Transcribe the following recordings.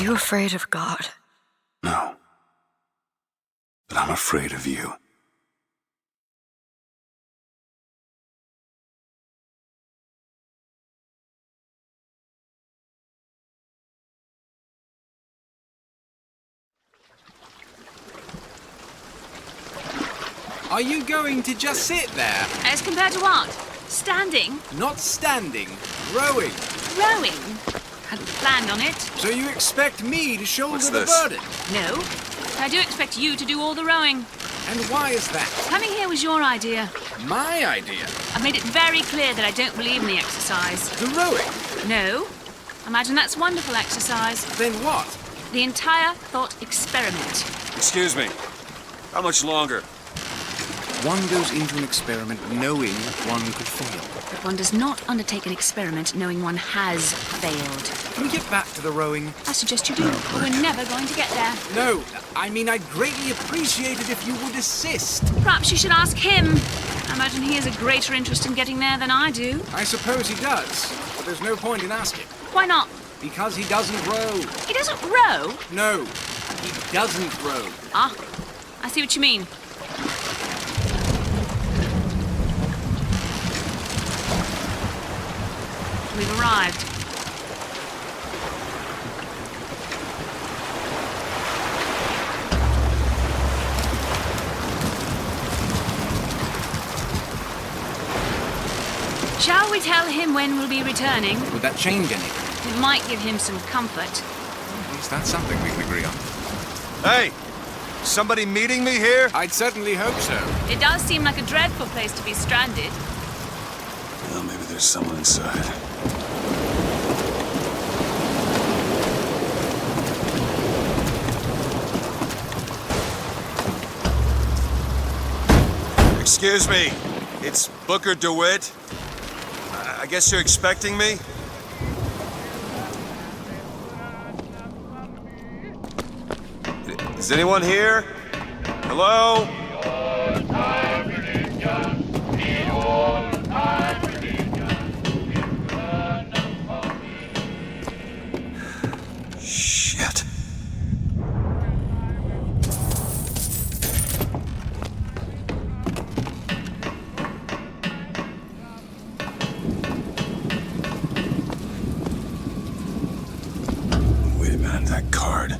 you afraid of God? No. But I'm afraid of you. Are you going to just sit there? As compared to what? Standing? Not standing, rowing. Rowing? Hadn't planned on it. So you expect me to shoulder What's the this? burden? No. I do expect you to do all the rowing. And why is that? Coming here was your idea. My idea. I've made it very clear that I don't believe in the exercise. The rowing? No. Imagine that's wonderful exercise. Then what? The entire thought experiment. Excuse me. How much longer? One goes into an experiment knowing one could fail. But one does not undertake an experiment knowing one has failed. Can we get back to the rowing? I suggest you do. We're never going to get there. No, I mean I'd greatly appreciate it if you would assist. Perhaps you should ask him. I imagine he has a greater interest in getting there than I do. I suppose he does, but there's no point in asking. Why not? Because he doesn't row. He doesn't row. No, he doesn't row. Ah, I see what you mean. We've arrived. Shall we tell him when we'll be returning? Would that change anything? It might give him some comfort. At least that's something we can agree on. Hey! Somebody meeting me here? I'd certainly hope so. It does seem like a dreadful place to be stranded. Well, maybe there's someone inside. Excuse me. It's Booker DeWitt. I guess you're expecting me? Is anyone here? Hello? Shit. Wait a minute, that card.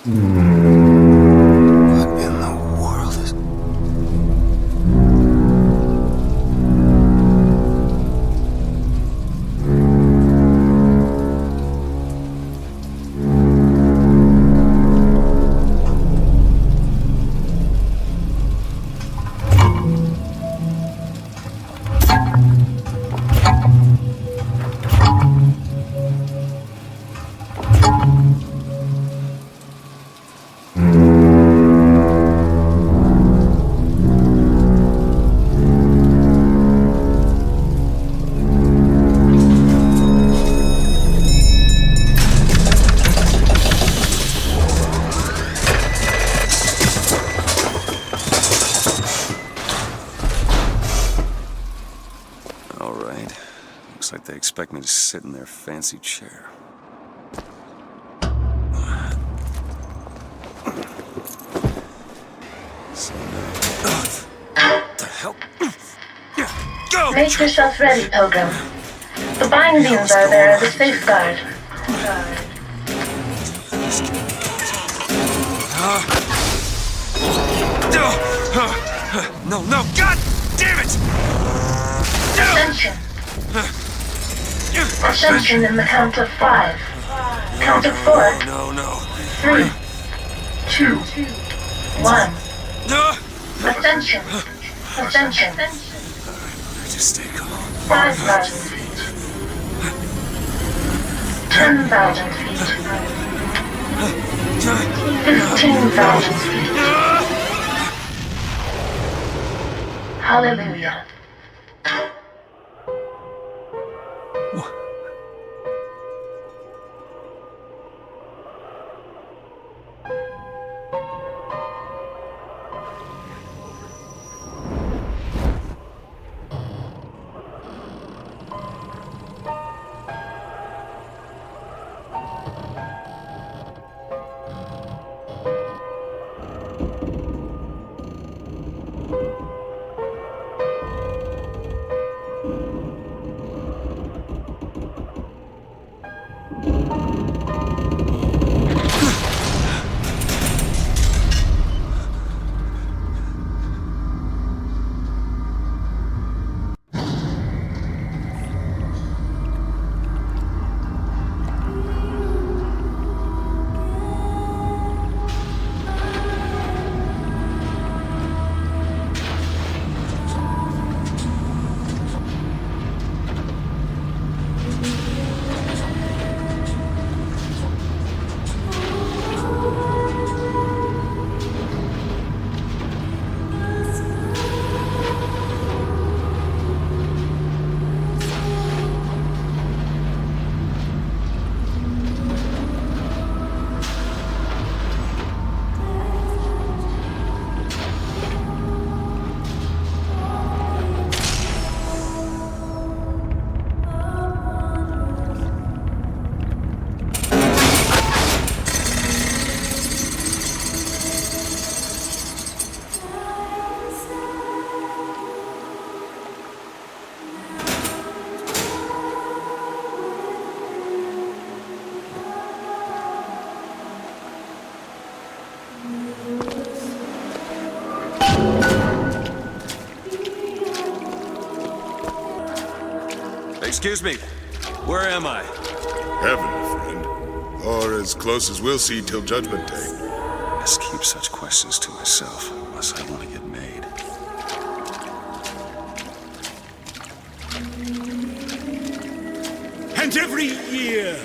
What in the world is... All right. Looks like they expect me to sit in their fancy chair. So now... What the hell? Go! Make yourself ready, Pilgrim. The bindings are there as a safeguard. No, no, God damn it! Ascension. Ascension in the count of 5. Count of 4. No. 3, 2, 1. No! Ascension. Ascension. Just stay calm. 5,000 feet. 10,000 feet. 15,000 feet. Hallelujah. Excuse me. Where am I? Heaven, friend. Or as close as we'll see till Judgment Day. Just keep such questions to myself, unless I want to get made. And every year,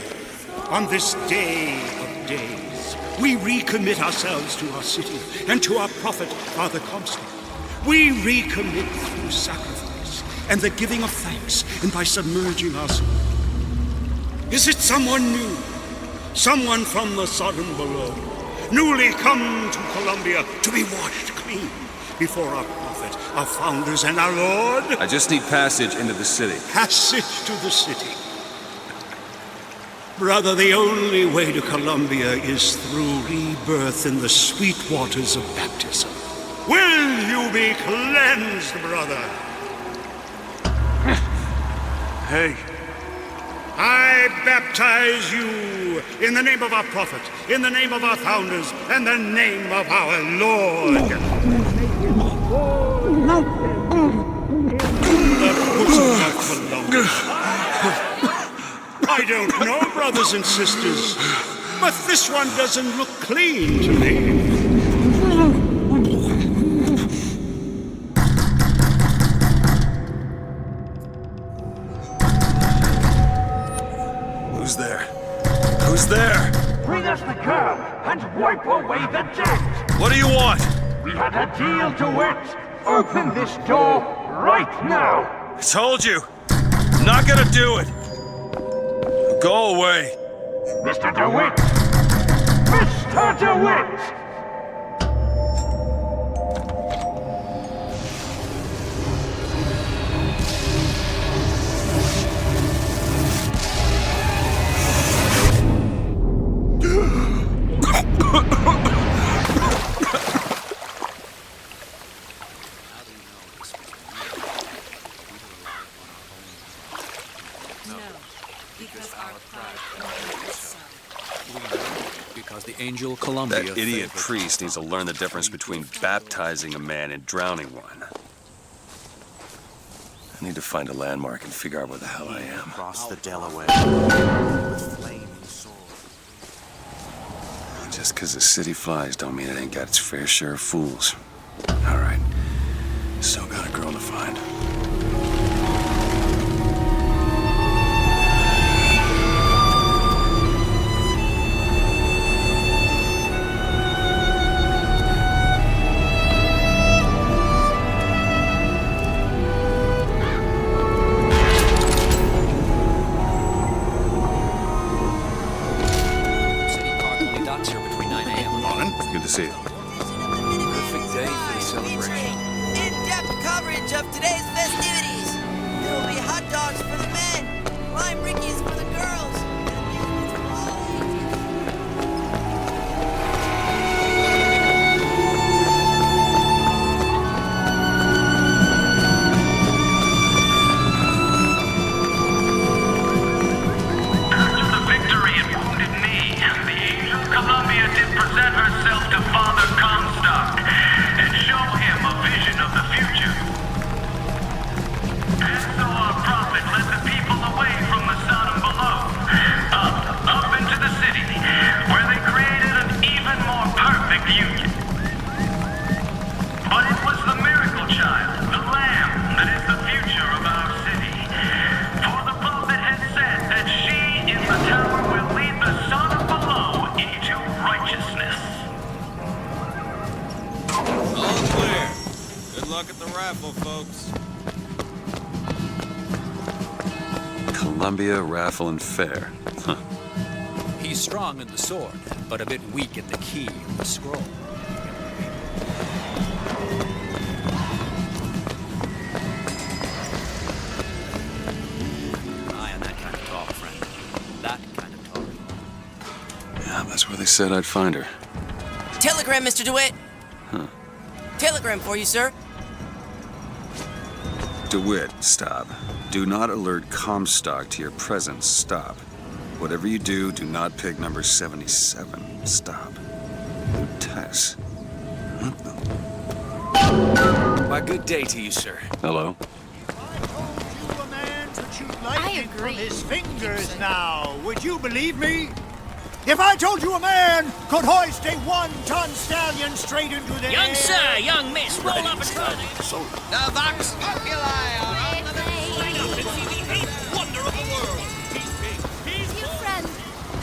on this day of days, we recommit ourselves to our city and to our prophet, Father Comstock. We recommit through sacrifice and the giving of thanks and by submerging our soul. Is it someone new? Someone from the Sodom below, newly come to Columbia to be washed clean before our prophet, our founders, and our Lord? I just need passage into the city. Passage to the city. Brother, the only way to Columbia is through rebirth in the sweet waters of baptism. Will you be cleansed, brother? Hey. I baptize you in the name of our prophet, in the name of our founders, and the name of our Lord. The bosom of Columbia. I don't know, brothers and sisters, but this one doesn't look clean to me. Who's there? Who's there? Bring us the girl and wipe away the debt. What do you want? We had a deal, DeWitt. Open this door right now. I told you. I'm not gonna do it. Go away. Mr. DeWitt! Mr. DeWitt! Because the angel Columbia... That idiot priest needs to learn the difference between baptizing a man and drowning one. I need to find a landmark and figure out where the hell I am. Across the Delaware. With flaming sword. Just because the city flies don't mean it ain't got its fair share of fools. All right. Still got a girl to find. Good to see you. Perfect day for the celebration. In-depth coverage of today's festivities. There will be hot dogs for the men, lime rickies for the girls, and amusements for all ages. After the victory at Wounded Knee, the angel Columbia did present herself to Father Comstock and show him a vision of the future. And so our prophet led the people away from the Sodom below, up into the city, where they created an even more perfect union. But it was the miracle child, the lamb, that is the future of our city. For the prophet had said that she in the tower will lead the Sodom below into righteousness. All clear. Good luck at the raffle, folks. Columbia Raffle and Fair. Huh. He's strong in the sword, but a bit weak in the key and the scroll. Eye on that kind of talk, friend. That kind of talk. Yeah, that's where they said I'd find her. Telegram, Mr. DeWitt. Huh. Telegram for you, sir. DeWitt, stop. Do not alert Comstock to your presence. Stop. Whatever you do, do not pick number 77. Stop. Tess. Why, good day to you, sir. Hello. You a man to shoot I lightning from agree. his fingers now. Would you believe me? If I told you a man could hoist a 1-ton stallion straight into the air... Young sir, young miss, roll up and try this. The Vox Populi are on the line up and see the 8th wonder of the world. Dear friend,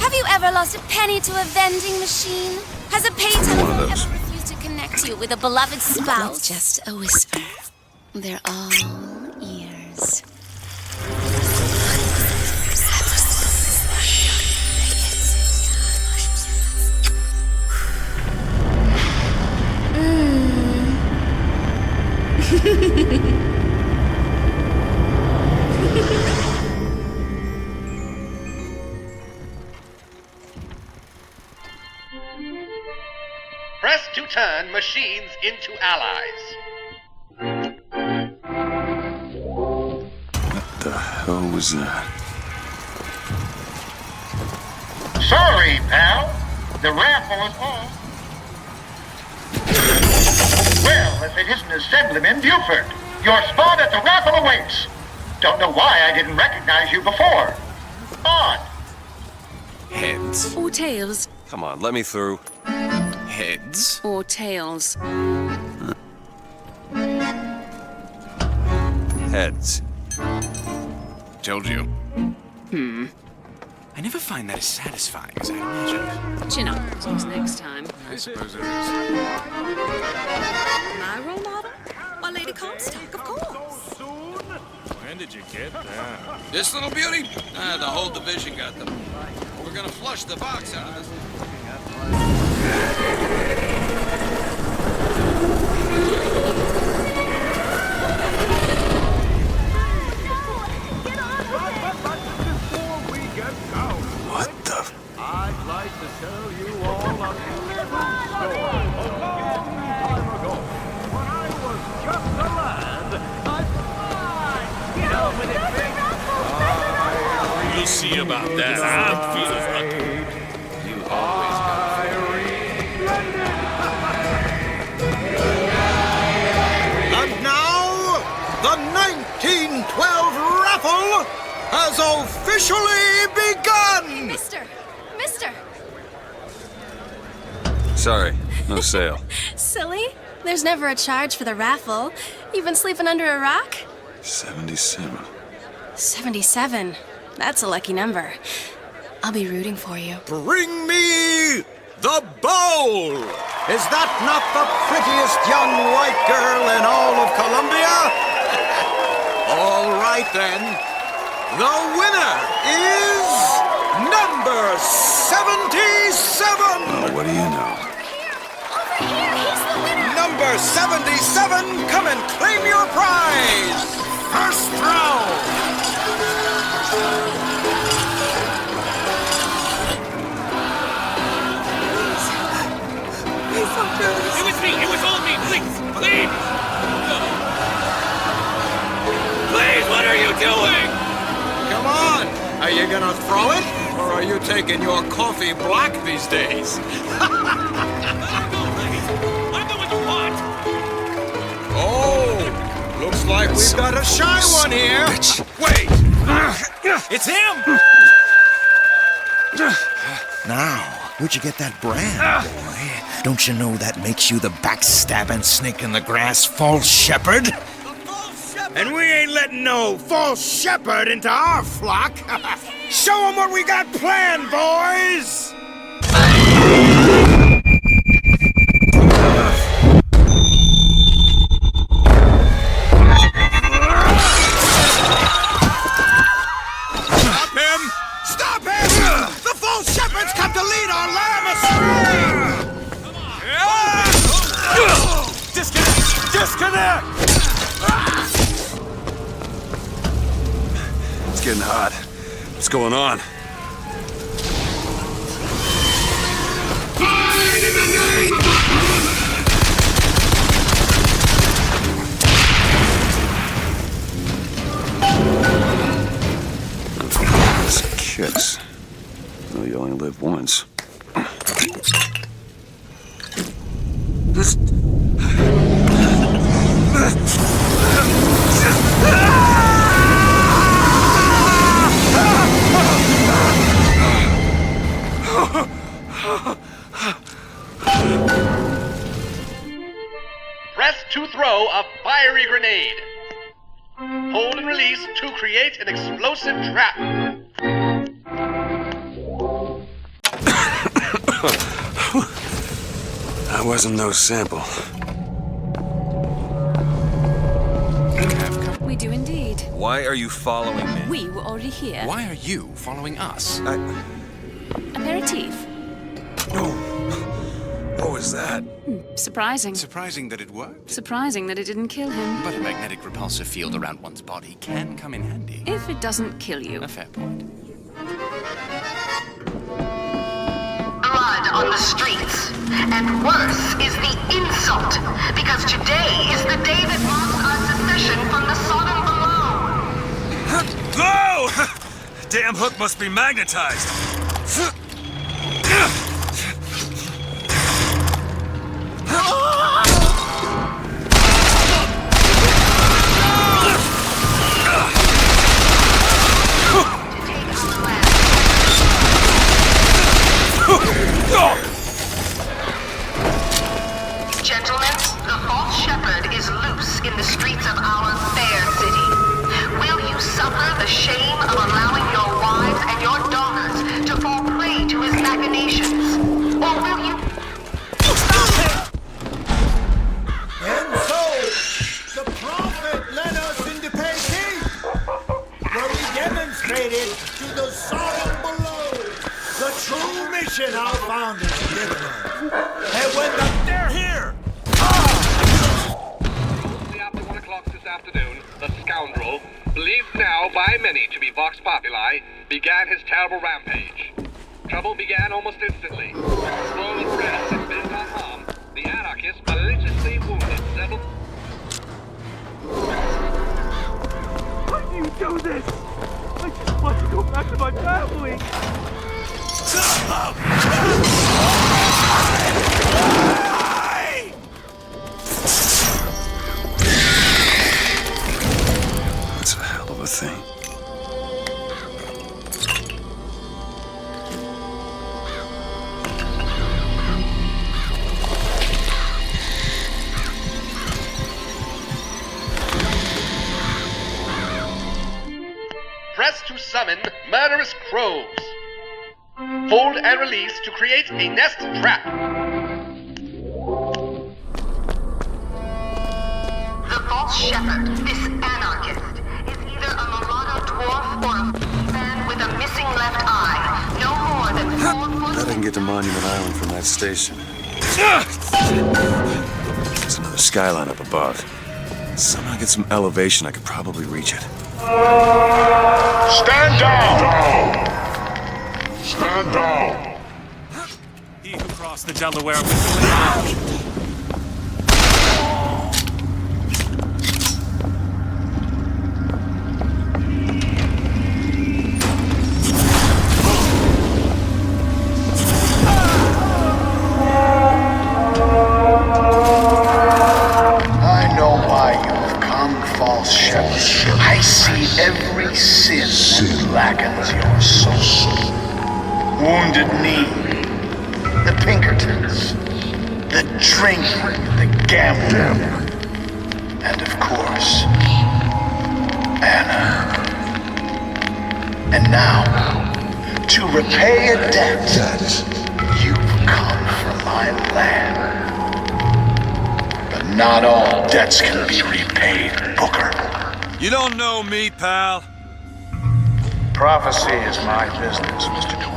have you ever lost a penny to a vending machine? Has a pay telephone ever refused to connect you with a beloved spouse? It's just a whisper. They're all ears. Press to turn machines into allies. What the hell was that? Sorry, pal. The raffle is off. Well, if it isn't Assemblyman Buford, your spot at the raffle awaits. Don't know why I didn't recognize you before. Odd. Heads. Or tails. Come on, let me through. Heads. Or tails. Heads. Told you. I never find that as satisfying as I imagined. Chin up. Who's next time? I suppose it is. My role model? Or Lady Comstock, of course. When did you get that? This little beauty? The whole division got them. We're gonna flush the box out. What the? I'd like to tell you all a little story. A long time ago, when I was just a lad, get over it, big. We'll see about that. I'm feeling lucky. You always got And now, the 1912 raffle has officially begun! Mister! Sorry, no sale. Silly? There's never a charge for the raffle. You've been sleeping under a rock? 77. 77. That's a lucky number. I'll be rooting for you. Bring me the bowl! Is that not the prettiest young white girl in all of Columbia? All right then. The winner is number 77! Oh, what do you know? Over here! He's the winner! Number 77, come and claim your prize! First round! It was me! It was all me! Please! Please! Please, what are you doing? Come on! Are you gonna throw it? Or are you taking your coffee black these days? I'm the one you want! Oh! Looks like we've got a shy one here! Wait! It's him! Now, where'd you get that brand, boy? Don't you know that makes you the backstabbing snake in the grass false shepherd? And we ain't letting no false shepherd into our flock! Show them what we got planned, boys! Stop him! Stop him! The false shepherd's come to lead our lamb astray! Disconnect! Disconnect! It's getting hot. What's going on? It's kicks. No, you only live once. a fiery grenade. Hold and release to create an explosive trap. That wasn't no sample. We do indeed. Why are you following me? We were already here. Why are you following us? Aperitif. What was that? Surprising. Surprising that it worked. Surprising that it didn't kill him. But a magnetic repulsive field around one's body can come in handy. If it doesn't kill you. A fair point. Blood on the streets. And worse is the insult. Because today is the day that marks our secession from the Sodom below. Whoa! Damn hook must be magnetized. Gentlemen, the false shepherd is loose in the streets of our fair city. Will you suffer the shame of allowing your wives and your daughters to fall prey to his machinations? Or will you... And so, the prophet led us into Peking, where we demonstrated to the Sodom below the true mission our founders have given us. And when they're here! After 1 o'clock this afternoon, the scoundrel, believed now by many to be Vox Populi, began his terrible rampage. Trouble began almost instantly. Scroll of press and bent on harm, the anarchists maliciously wounded several... Why do you do this? I just want to go back to my family. That's a hell of a thing. Press to summon murderous crows. Hold and release to create a nest trap. The false shepherd, this anarchist, is either a mulatto dwarf or a man with a missing left eye. No more than 4 foot... I can get to Monument Island from that station. There's another skyline up above. Somehow get some elevation, I could probably reach it. Stand down! Stand down! He who crossed the Delaware with the I know why you've come, false shepherd. I see every sin that blackens your soul. Wounded knee, the Pinkertons, the drinking, the gambling, and of course, Anna. And now, to repay a debt, you've come from my land. But not all debts can be repaid, Booker. You don't know me, pal. Prophecy is my business, Mr. DeWitt.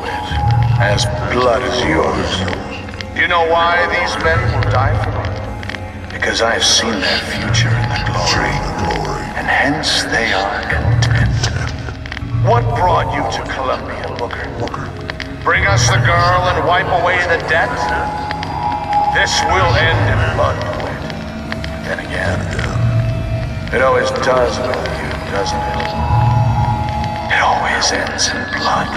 As blood as yours. You know why these men will die for me? Because I have seen their future in the glory, and hence they are content. What brought you to Columbia, Booker? Bring us the girl and wipe away the debt? This will end in blood, DeWitt. Then again, it always does with you, doesn't it? It always ends in blood.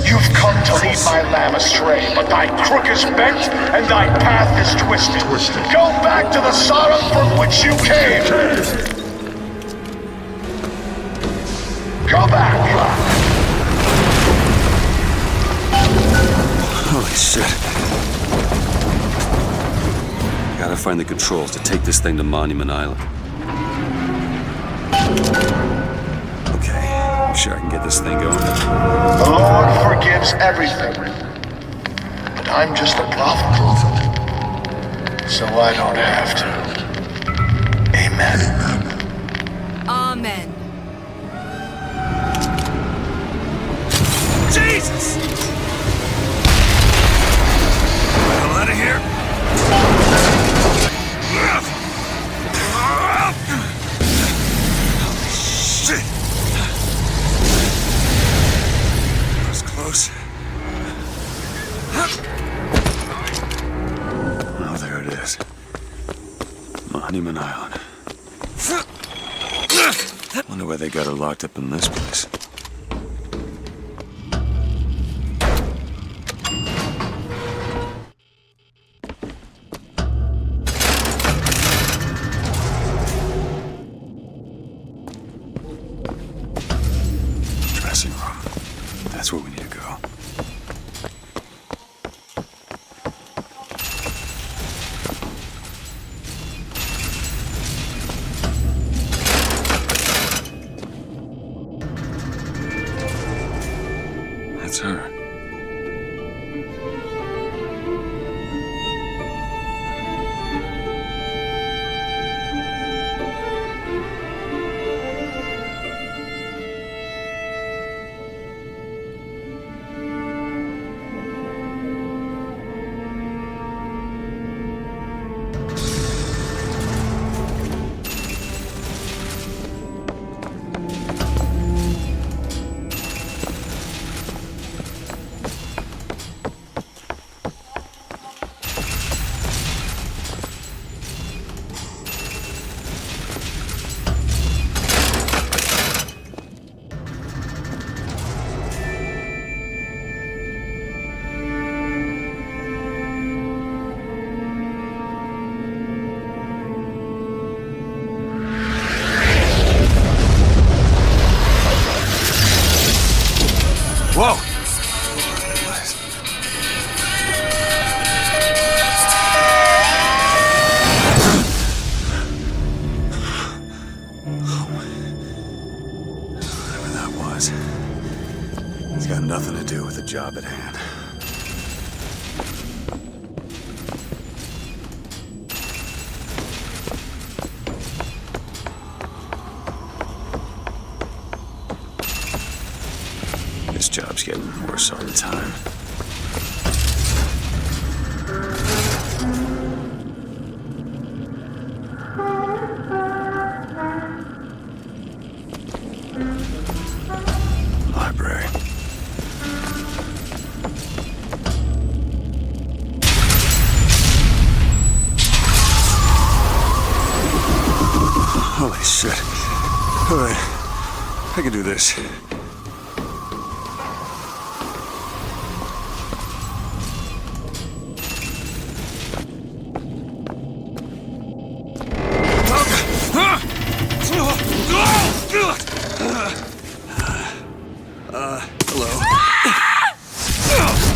You've come to lead my lamb astray, but thy crook is bent and thy path is twisted. Go back to the Sodom from which you came. Go back. Holy shit. Gotta find the controls to take this thing to Monument Island. Okay, I'm sure I can get this thing going. The Lord forgives everything. And I'm just a prophet. So I don't have to. Amen. Amen. Jesus! Hell out of here! Holy shit! That was close. Oh, there it is. Monument Island. Wonder why they got her locked up in this place. Dressing room. That's where we need to go. That's her. Whoa! Whatever that was, it's got nothing to do with the job at hand. This job's getting worse all the time. Library. Holy shit. All right, I can do this.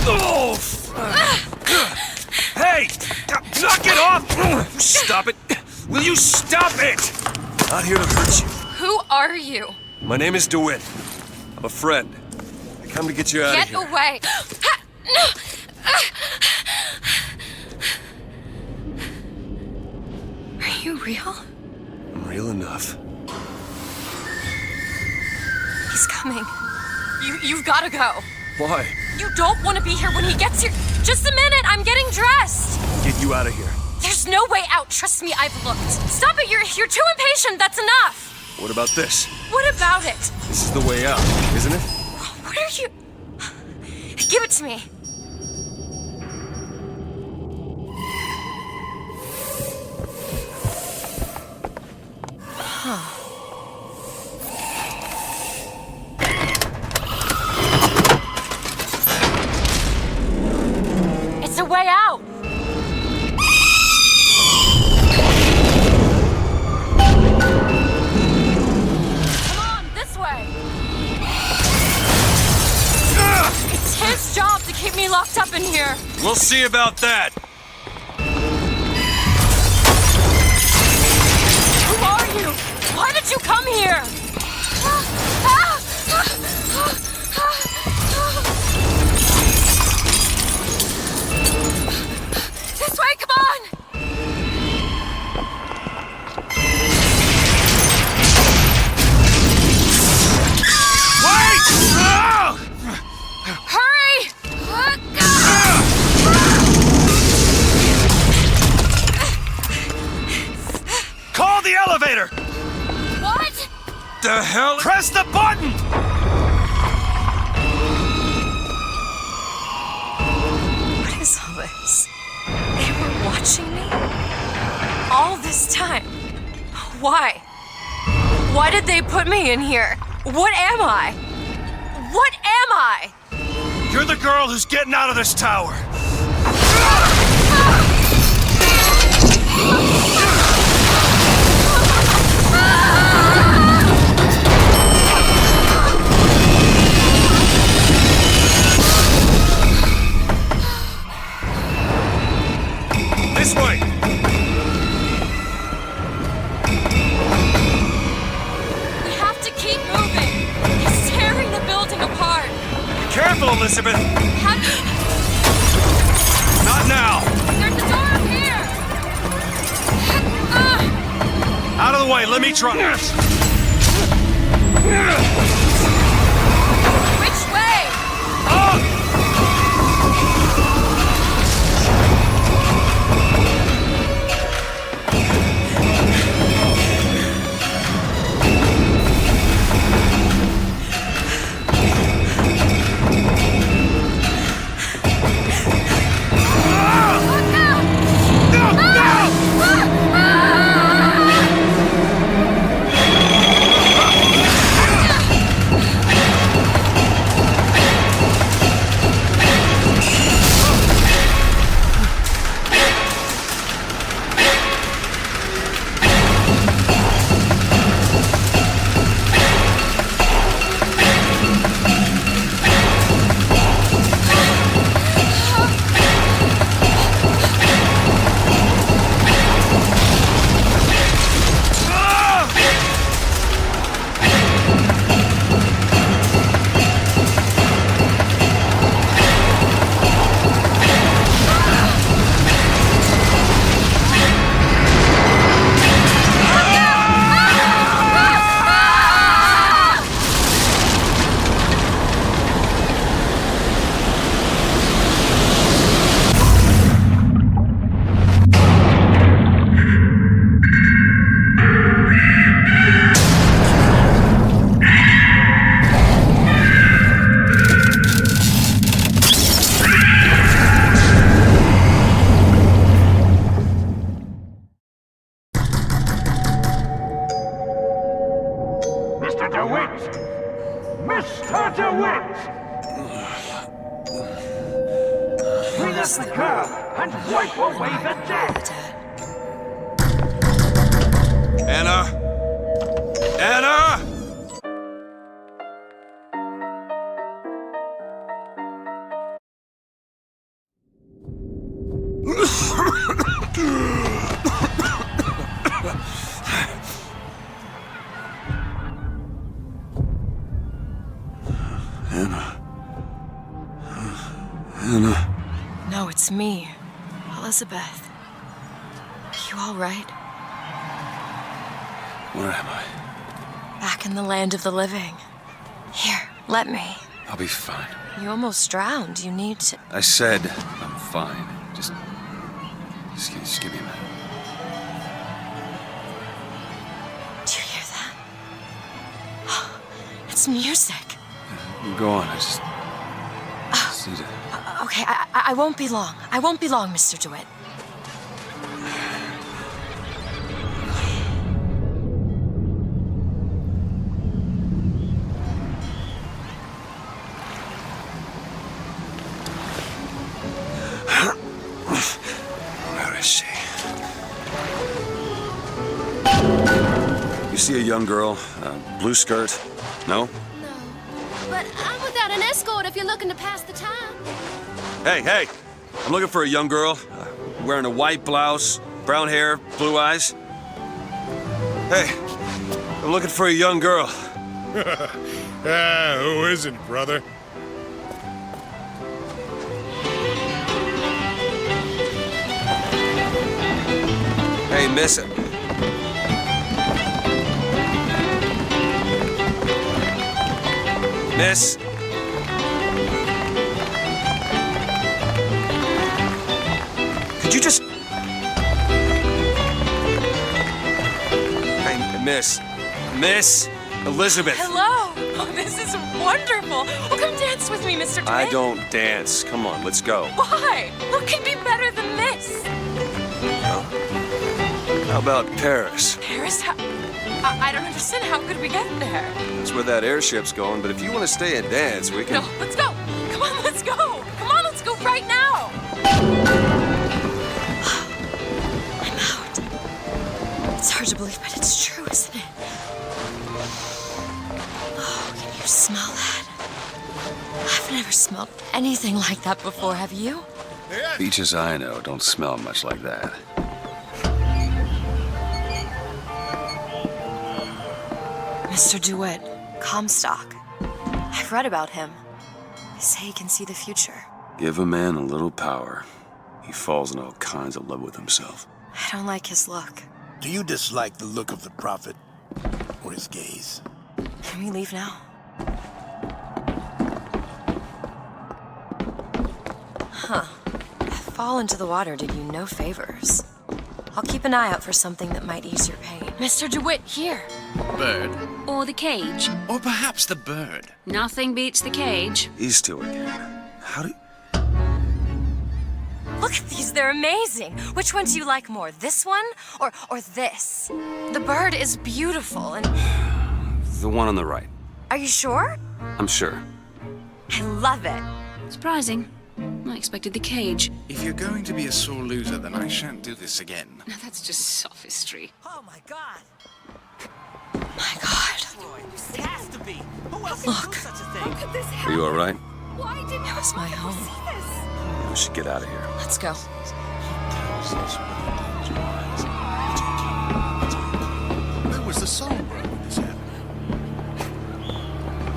Hello. Hey! Knock it off! Stop it! Will you stop it? Not here to hurt you. Who are you? My name is DeWitt. I'm a friend. I come to get you out of Get here. away! Are you real? I'm real enough. He's coming. You've got to go. Why? You don't want to be here when he gets here. Just a minute, I'm getting dressed. Get you out of here. There's no way out. Trust me, I've looked. Stop it, you're too impatient. That's enough. What about this? What about it? This is the way out, isn't it? What are you... Give it to me. Huh. It's a way out. Come on, this way. It's his job to keep me locked up in here. We'll see about that. here! This way, come on! Wait! Hurry! Call the elevator! What? The hell? Press the button! What is all this? They were watching me? All this time? Why? Why did they put me in here? What am I? What am I? You're the girl who's getting out of this tower. This way! We have to keep moving. He's tearing the building apart. Be careful, Elizabeth! How do Not now! There's a door up here! Out of the way, let me try this! Which way? Mr. DeWitt! Clean up the curb and wipe away the debt! Anna? Anna! Anna. No, it's me, Elizabeth. You all right? Where am I? Back in the land of the living. Here, let me. I'll be fine. You almost drowned. You need to... I said I'm fine. Just give me a minute. Do you hear that? It's music. Go on. I just need to... Okay, I won't be long. I won't be long, Mr. DeWitt. Where is she? You see a young girl, blue skirt? No? But I'm without an escort if you're looking to pass the time. Hey! I'm looking for a young girl, wearing a white blouse, brown hair, blue eyes. Hey, I'm looking for a young girl. Who isn't, brother? Hey, miss it. Miss? Could you just... Hey, miss. Miss Elizabeth. Hello. Oh, this is wonderful. Oh, come dance with me, Mr. DeWitt. I don't dance. Come on, let's go. Why? What could be better than this? How about Paris? Paris? I don't understand. How could we get there? That's where that airship's going, but if you want to stay and dance, we can... No, let's go. Come on, let's go. Come on, let's go right now. I'm out. It's hard to believe, but it's true, isn't it? Oh, can you smell that? I've never smelled anything like that before, have you? Beaches I know don't smell much like that. Mr. DeWitt, Comstock. I've read about him. They say he can see the future. Give a man a little power. He falls in all kinds of love with himself. I don't like his look. Do you dislike the look of the prophet? Or his gaze? Can we leave now? Huh. That fall into the water did you no favors. I'll keep an eye out for something that might ease your pain. Mr. DeWitt, here. Bird? Or the cage. Or perhaps the bird. Nothing beats the cage. These two again. How do... Look at these, they're amazing. Which one do you like more, this one or this? The bird is beautiful and... The one on the right. Are you sure? I'm sure. I love it. Surprising. I expected the cage. If you're going to be a sore loser, then I shan't do this again. No, that's just sophistry. Oh my god! My God. It has to be. Who else Look. would do such a thing? How could this happen? Are you all right? Why didn't It was my I home. see this? We should get out of here. Let's go. Where was the songbird when this happened?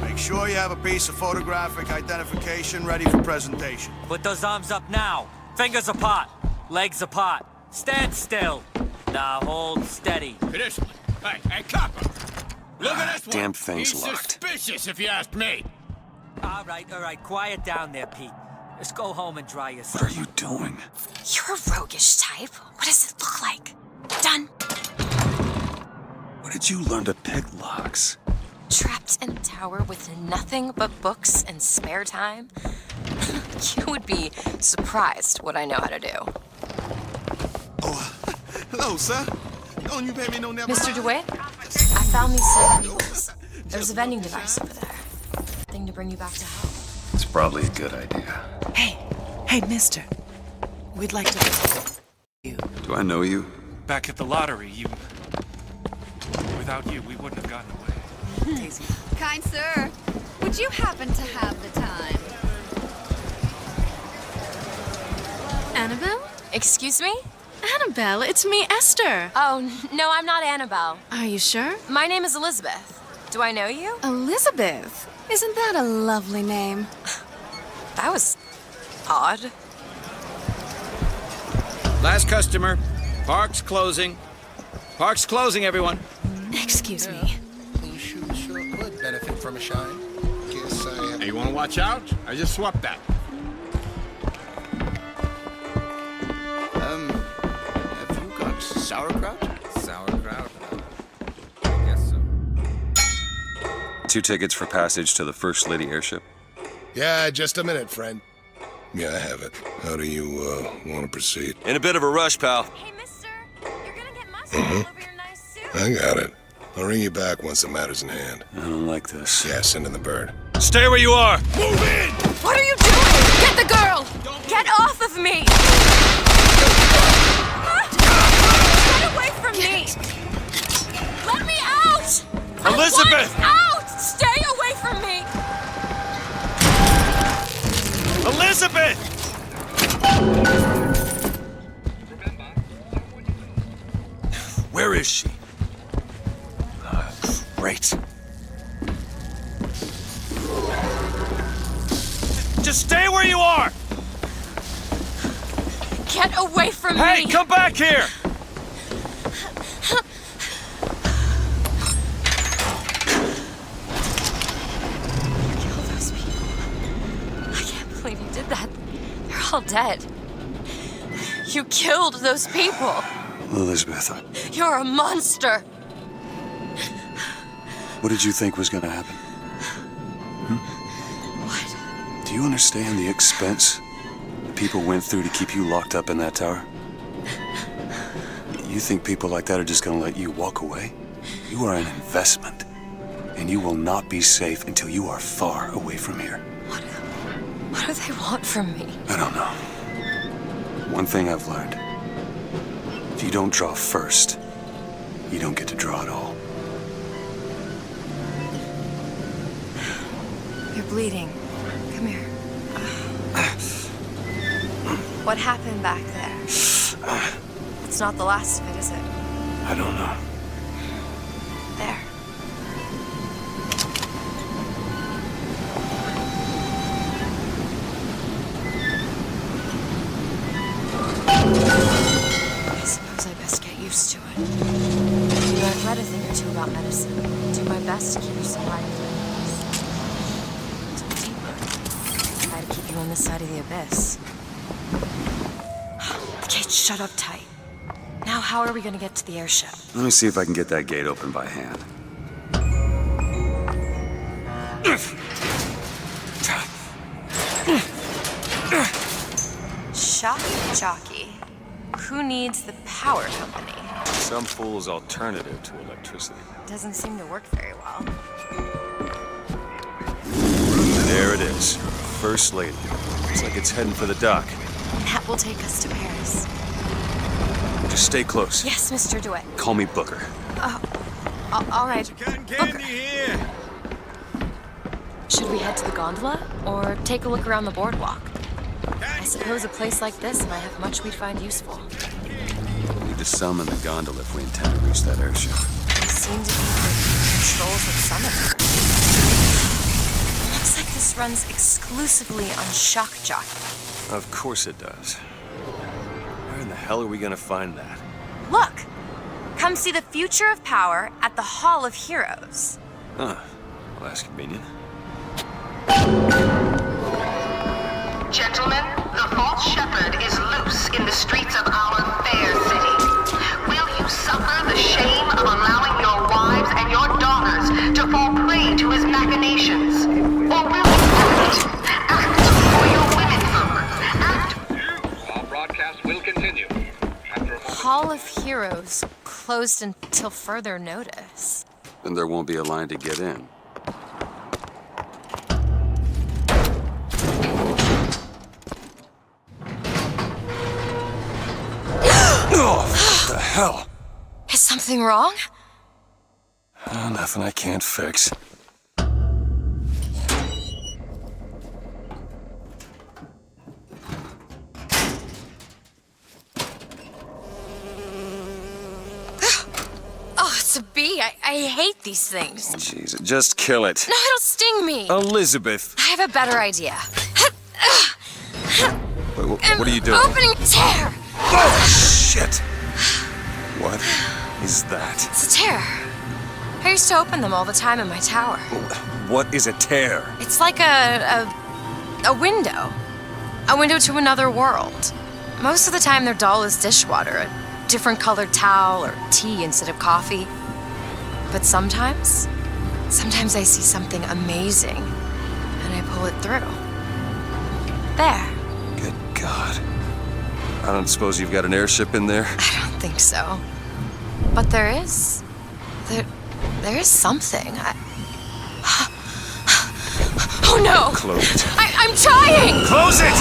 Make sure you have a piece of photographic identification ready for presentation. Put those arms up now. Fingers apart. Legs apart. Stand still. Now hold steady. This one. Hey, copper. Look at this one. Damn thing's He's locked. suspicious, if you ask me. All right. Quiet down there, Pete. Just go home and dry yourself. What are you doing? You're a roguish type. What does it look like? Done. Where did you learn to pick locks? Trapped in a tower with nothing but books and spare time? You would be surprised what I know how to do. Oh, hello, sir. Don't you pay me no never. Mr. DeWitt, I found these samples. There's a vending device over there. Thing to bring you back to health. It's probably a good idea. Hey, mister. We'd like to visit you. Do I know you? Back at the lottery, without you, we wouldn't have gotten away. Kind sir, would you happen to have the time? Annabelle? Excuse me? Annabelle, it's me, Esther. Oh, no, I'm not Annabelle. Are you sure? My name is Elizabeth. Do I know you? Elizabeth? Isn't that a lovely name? That was odd. Last customer. Park's closing. Park's closing, everyone. Excuse me. These shoes sure could benefit from a shine. Guess I have... Hey, you want to watch out? I just swapped that. Have you got sauerkraut? Sauerkraut? I guess so. 2 tickets for passage to the First Lady airship. Yeah, just a minute, friend. Yeah, I have it. How do you, want to proceed? In a bit of a rush, pal. Hey, mister, you're gonna get mustard all over your nice suit. I got it. I'll ring you back once the matter's in hand. I don't like this. Yeah, send in the bird. Stay where you are! Move in! What are you doing? Get the girl! Get off of me! Get away from me! Let me out! Elizabeth! I want out! Stay away from me! Elizabeth! Where is she? Great. Just stay where you are! Get away from me! Hey, come back here! Kill those people. I can't believe you did that. They're all dead. You killed those people. Elizabeth, You're a monster. what did you think was gonna happen? What? Do you understand the expense that people went through to keep you locked up in that tower? You think people like that are just gonna let you walk away? You are an investment, and you will not be safe until you are far away from here. What do they want from me? I don't know. One thing I've learned. If you don't draw first, you don't get to draw at all. You're bleeding. Come here. What happened back there? It's not the last of it, is it? I don't know. There. I suppose I best get used to it. I've read a thing or two about medicine. Do my best to keep you surviving things. To be deeper. Try to keep you on this side of the abyss. The gate's shut up tight. Now how are we gonna get to the airship? Let me see if I can get that gate open by hand. Shock jockey. Who needs the power company? Some fool's alternative to electricity. Doesn't seem to work very well. There it is. First Lady. Looks like it's heading for the dock. That will take us to Paris. Just stay close. Yes, Mr. DeWitt. Call me Booker. All right. Candy here. Should we head to the gondola or take a look around the boardwalk? I suppose a place like this might have much we'd find useful. We'll need to summon the gondola if we intend to reach that airship. They seem to be the controls of summoner. Looks like this runs exclusively on shock jockey. Of course it does. Where in the hell are we gonna find that? Look! Come see the future of power at the Hall of Heroes. Huh. Well, that's convenient. Gentlemen, the false shepherd is loose in the streets of our fair city. Will you suffer the shame of allowing your wives and your daughters to fall prey to his machinations? Or will you act for your women folk? Our broadcast will continue. After a moment. Hall of Heroes closed until further notice. Then there won't be a line to get in. Oh, what the hell? Is something wrong? Nothing I can't fix. Oh, it's a bee. I hate these things. Jeez, just kill it. No, it'll sting me. Elizabeth! I have a better idea. Wait, what are you doing? Opening a tear. Oh, shit! What is that? It's a tear. I used to open them all the time in my tower. What is a tear? It's like a window. A window to another world. Most of the time they're dull as dishwater, a different colored towel or tea instead of coffee. But sometimes I see something amazing and I pull it through. There. Good God. I don't suppose you've got an airship in there? I don't think so. But there is. There is something. Oh no! Close it. I'm trying! Close it!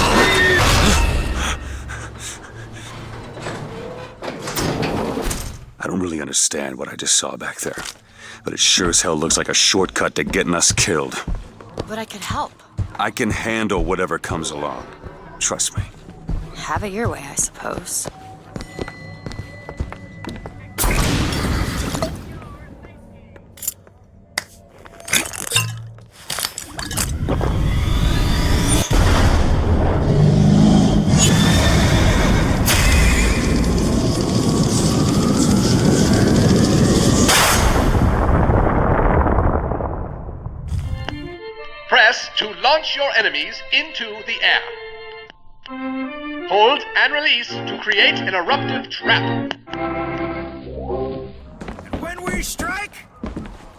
I don't really understand what I just saw back there, but it sure as hell looks like a shortcut to getting us killed. But I could help. I can handle whatever comes along. Trust me. Have it your way, I suppose. enemies into the air. Hold and release to create an eruptive trap. When we strike,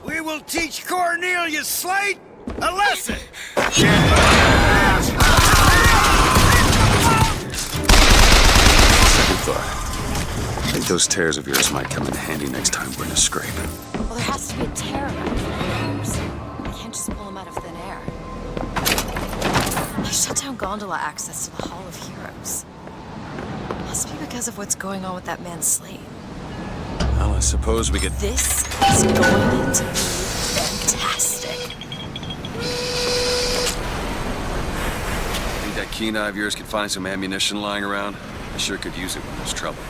we will teach Cornelius Slate a lesson. Second thought. I think those tears of yours might come in handy next time we're in a scrape. Well, there has to be a tear around the ears. I can't just pull them out of thin air. I shut down gondola access to the Hall of Heroes. Must be because of what's going on with that man Slate. Well, I suppose we could... This is going to be fantastic. Think that keen eye of yours could find some ammunition lying around? I sure could use it when there's trouble.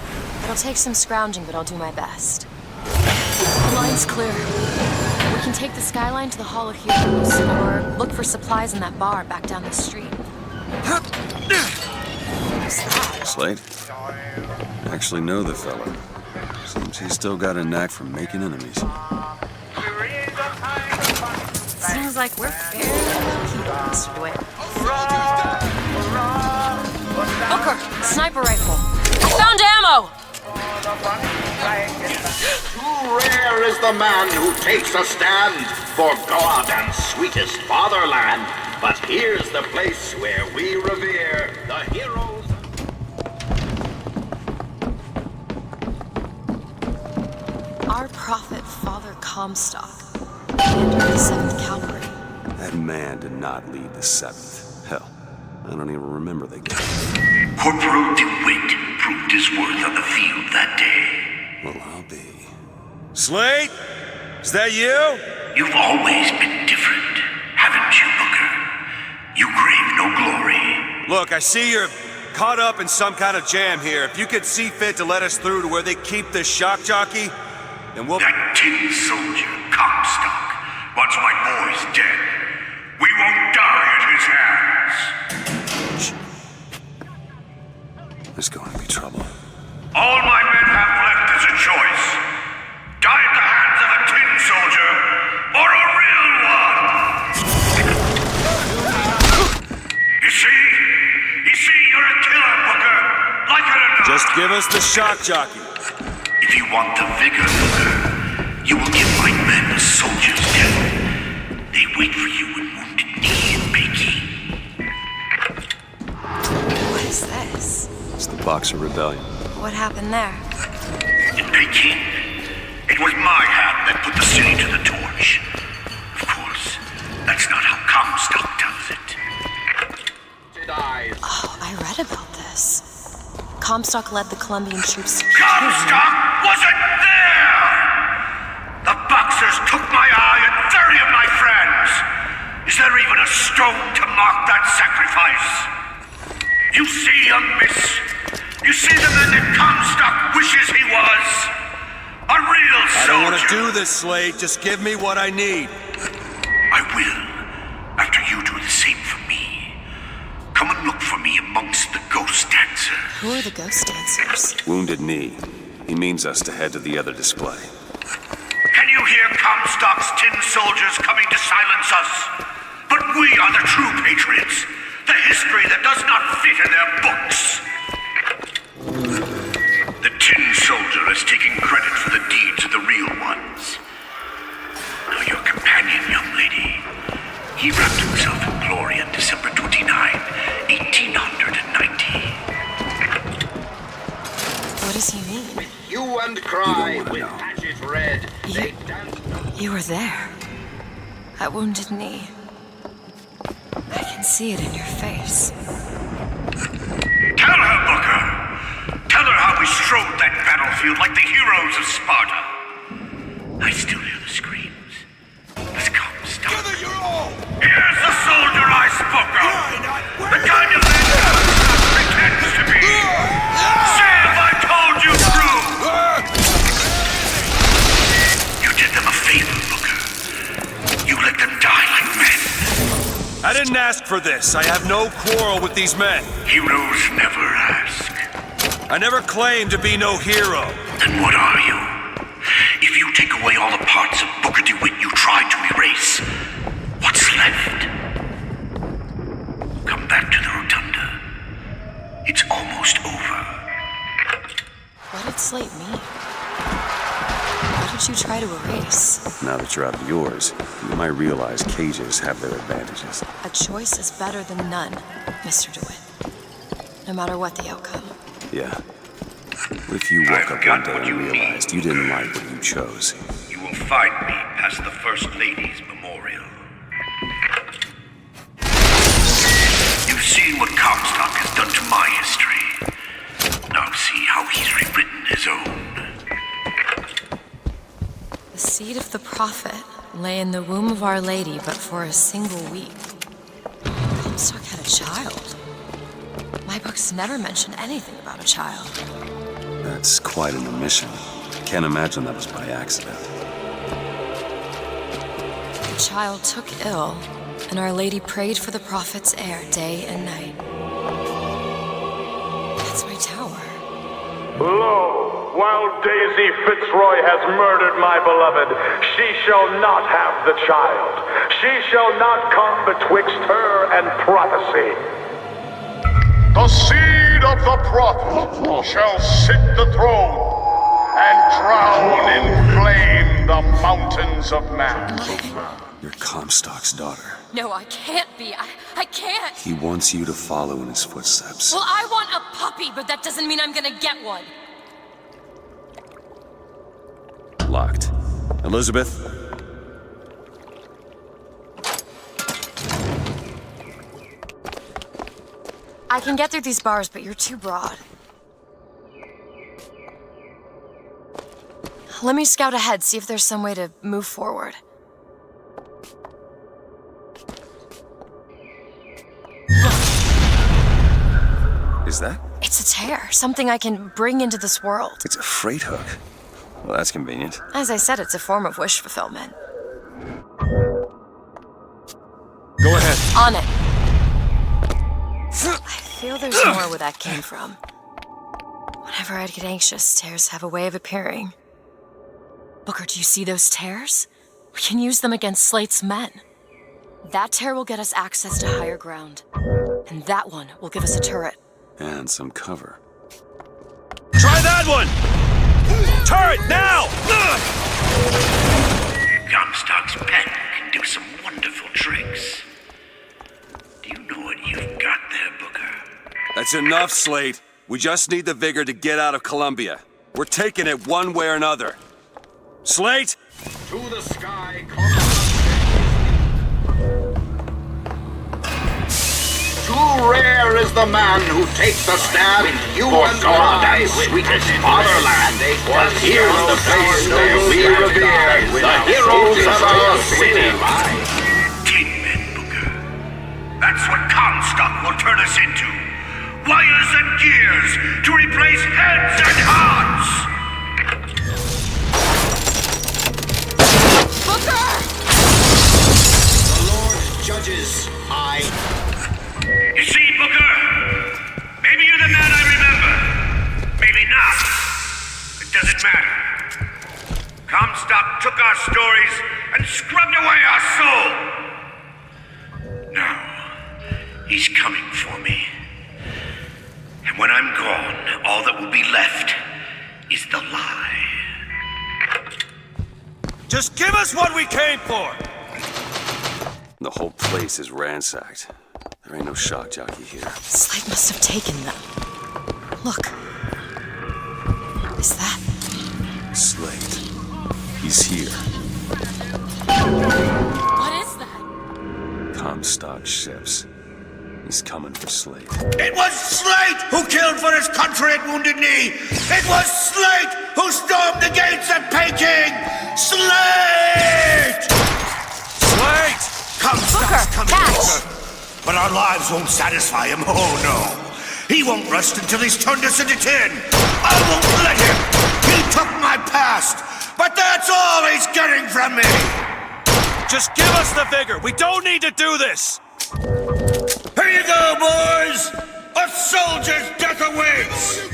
It'll take some scrounging, but I'll do my best. The line's clear. We can take the skyline to the Hall of Heroes, or look for supplies in that bar back down the street. What's that? Slate? I actually know the fella. Seems he's still got a knack for making enemies. Sounds like we're fairly lucky, Mr. DeWitt. Booker, sniper rifle. I found ammo! Too rare is the man who takes a stand for God and sweetest fatherland. But here's the place where we revere the heroes. Our prophet, Father Comstock, commander of the 7th Cavalry. That man did not lead the 7th. Hell, I don't even remember the guy. Corporal DeWitt proved his worth on the field that day. Well, I'll be. Slate? Is that you? You've always been different, haven't you, Booker? You crave no glory. Look, I see you're caught up in some kind of jam here. If you could see fit to let us through to where they keep this shock jockey, then we'll... That tin soldier, Comstock, wants my boys dead. We won't die at his hands. There's going to be trouble. All my men have left is a choice. Die at the hands of a tin soldier, or a real one! You see, you're a killer, Booker. Like it or not. Just give us the shock jockey. If you want the vigor, Booker, you will give my men a soldier's death. They wait for you in Wounded Knee in Peking. What is this? It's the Boxer Rebellion. What happened there? In Peking, it was my hand that put the city to the torch. Of course, that's not how Comstock does it. Oh, I read about this. Comstock led the Colombian troops to Comstock wasn't there! The Boxers took my eye and 30 of my friends. Is there even a stone to mark that sacrifice? You see, young miss? You see the man that Comstock wishes he was? A real soldier. I don't want to do this, Slade. Just give me what I need. I will, after you do the same for me. Come and look for me amongst the ghost dancers. Who are the ghost dancers? Wounded Knee. He means us to head to the other display. Can you hear Comstock's tin soldiers coming to silence us? But we are the true patriots. The history that does not fit in their books. The tin soldier is taking credit for the deeds of the real ones. Now your companion, young lady, he wrapped himself in glory on December 29, 1890. What does he mean? Hue and cry with hatchet red. You were there. At Wounded Knee. I can see it in your face. Tell her, Booker! Tell her how we strode that battlefield like the heroes of Sparta. I still hear the screams. Let's come, stop. Gather your all! Here's the soldier I spoke of! The kind of man Comstock pretends to be! Say if I told you true! You did them a favor, Booker. You let them die like men. I didn't ask for this. I have no quarrel with these men. Heroes never ask. I never claimed to be no hero. Then what are you? If you take away all the parts of Booker DeWitt you tried to erase, what's left? Come back to the rotunda. It's almost over. What did Slate mean? What did you try to erase? Now that you're out of yours, you might realize cages have their advantages. A choice is better than none, Mr. DeWitt. No matter what the outcome. Yeah. What if you woke up one day and realized you didn't like what you chose? You will find me past the First Lady's memorial. You've seen what Comstock has done to my history. Now see how he's rewritten his own. The seed of the prophet lay in the womb of Our Lady, but for a single week. Comstock had a child. My books never mention anything about a child. That's quite an omission. Can't imagine that was by accident. The child took ill, and Our Lady prayed for the prophet's heir day and night. That's my tower. Lo, while Daisy Fitzroy has murdered my beloved, she shall not have the child. She shall not come betwixt her and prophecy. The seed of the prophet shall sit the throne and drown in flame the mountains of man. You're Comstock's daughter. No, I can't be. I can't. He wants you to follow in his footsteps. Well, I want a puppy, but that doesn't mean I'm gonna get one. Locked. Elizabeth? I can get through these bars, but you're too broad. Let me scout ahead, see if there's some way to move forward. Is that? It's a tear, something I can bring into this world. It's a freight hook. Well, that's convenient. As I said, it's a form of wish fulfillment. Go ahead. On it. I feel there's more where that came from. Whenever I'd get anxious, tears have a way of appearing. Booker, do you see those tears? We can use them against Slate's men. That tear will get us access to higher ground. And that one will give us a turret. And some cover. Try that one! Turret, now! Comstock's pen can do some wonderful tricks. Do you know what you've got there, Booker? That's enough, Slate. We just need the vigor to get out of Columbia. We're taking it one way or another. Slate! To the sky, Too rare is the man who takes a stand for God and sweetest fatherland. For here's the place where we revere the heroes of our city. Tin men, Booker. That's what Comstock will turn us into. Wires and gears to replace heads and hearts. Booker! The Lord judges. You see, Booker? Maybe you're the man I remember. Maybe not. It doesn't matter. Comstock took our stories and scrubbed away our soul. Now, he's coming for me. And when I'm gone, all that will be left is the lie. Just give us what we came for! The whole place is ransacked. There ain't no shock jockey here. Slate must have taken them. Look. Is that... Slate. He's here. What is that? Comstock ships. He's coming for Slate. It was Slate who killed for his country at Wounded Knee! It was Slate who stormed the gates at Peking! Slate! Slate! Comstock's coming, catch! Booker. But our lives won't satisfy him, oh no. He won't rest until he's turned us into tin. I won't let him. He took my past, but that's all he's getting from me. Just give us the vigor. We don't need to do this. Here you go, boys. A soldier's death awaits.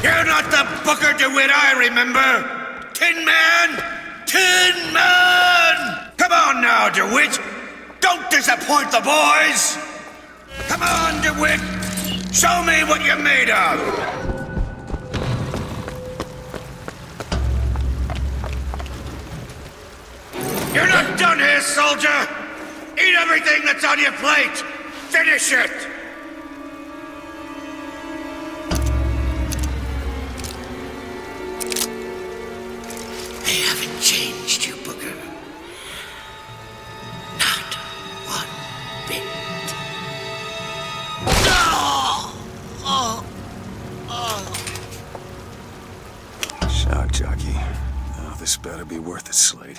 You're not the Booker DeWitt I remember. Tin Man! Tin Man! Come on now, DeWitt. Don't disappoint the boys! Come on, DeWitt! Show me what you're made of! You're not done here, soldier! Eat everything that's on your plate! Finish it! They haven't changed you, Booker. Not one bit. Shock jockey. Oh, this better be worth it, Slade.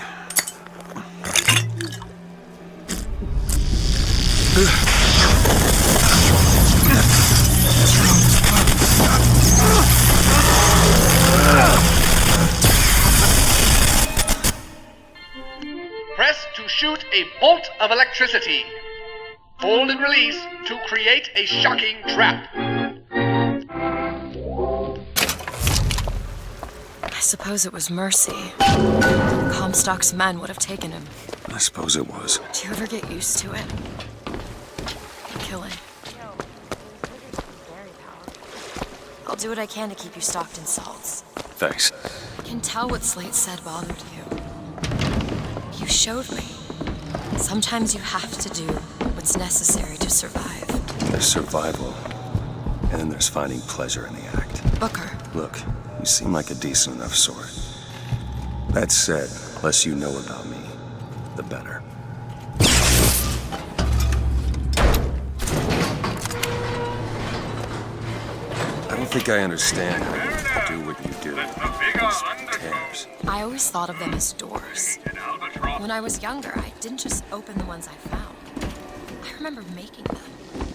Press to shoot a bolt of electricity. Hold and release to create a shocking trap. I suppose it was mercy. Comstock's men would have taken him. I suppose it was. Do you ever get used to it? Killing. I'll do what I can to keep you stocked in salts. Thanks. I can tell what Slate said bothered you. You showed me. Sometimes you have to do what's necessary to survive. There's survival, and then there's finding pleasure in the act. Booker. Look, you seem like a decent enough sort. That said, the less you know about me, the better. I don't think I understand how you do what you do. These tears. I always thought of them as doors. When I was younger, I didn't just open the ones I found. I remember making them.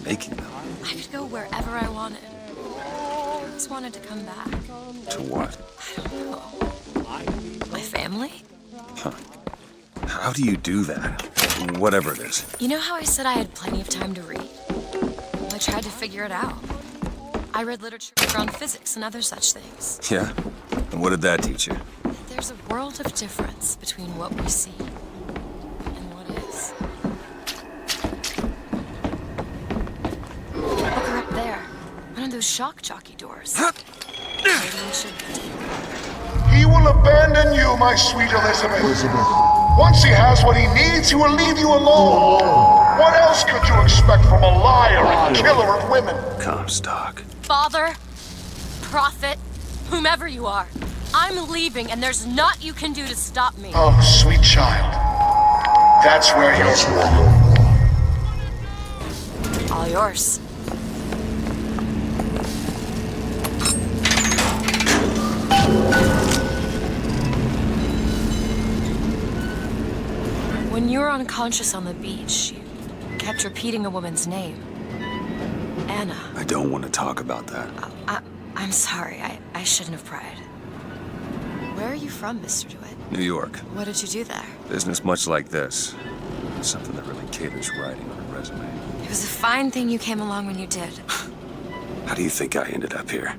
Making them? I could go wherever I wanted. I always wanted to come back. To what? I don't know. My family? Huh. How do you do that? Whatever it is. You know how I said I had plenty of time to read? I tried to figure it out. I read literature on physics and other such things. Yeah? And what did that teach you? There's a world of difference between what we see and what is. Booker up there. One of those shock jockey doors. Maybe we should... He will abandon you, my sweet Elizabeth. Once he has what he needs, he will leave you alone. What else could you expect from a liar and killer of women? Comstock. Father, prophet, whomever you are, I'm leaving and there's naught you can do to stop me. Oh, sweet child. That's where he'll go. All yours. When you were unconscious on the beach, you kept repeating a woman's name. Anna. I don't want to talk about that. I'm sorry. I shouldn't have pried. Where are you from, Mr. DeWitt? New York. What did you do there? Business much like this. Something that really caters writing on a resume. It was a fine thing you came along when you did. How do you think I ended up here?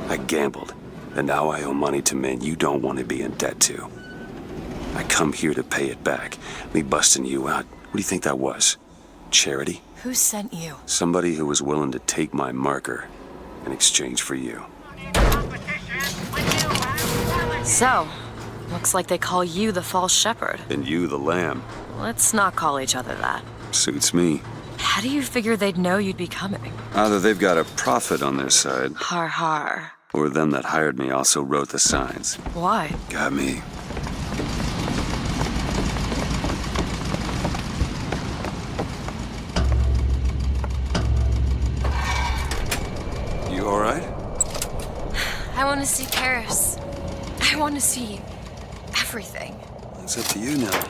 I gambled, and now I owe money to men you don't want to be in debt to. I come here to pay it back. Me busting you out, what do you think that was? Charity? Who sent you? Somebody who was willing to take my marker in exchange for you. So, looks like they call you the false shepherd. And you the lamb. Let's not call each other that. Suits me. How do you figure they'd know you'd be coming? Either they've got a prophet on their side, Har har. or them that hired me also wrote the signs. Why? Got me. You all right? I want to see Paris. I want to see everything. It's up to you now.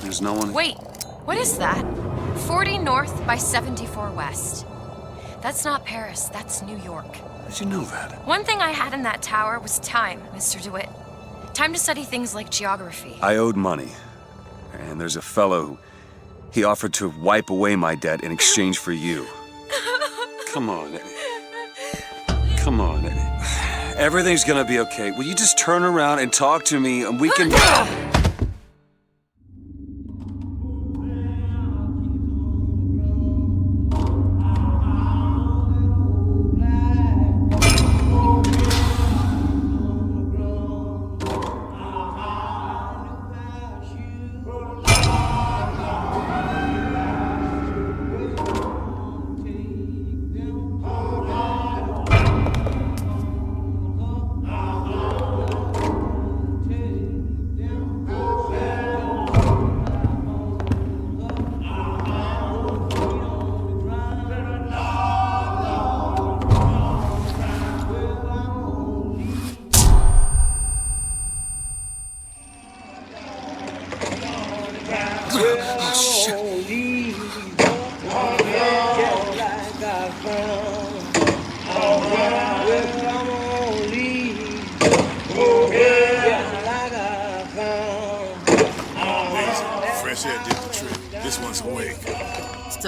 There's no one... Wait, what is that? 40 north by 74 west. That's not Paris, that's New York. How'd you know that? One thing I had in that tower was time, Mr. DeWitt. Time to study things like geography. I owed money. And there's a fellow who... He offered to wipe away my debt in exchange for you. Come on, Eddie. Come on, Eddie. Everything's gonna be okay. Will you just turn around and talk to me and we can...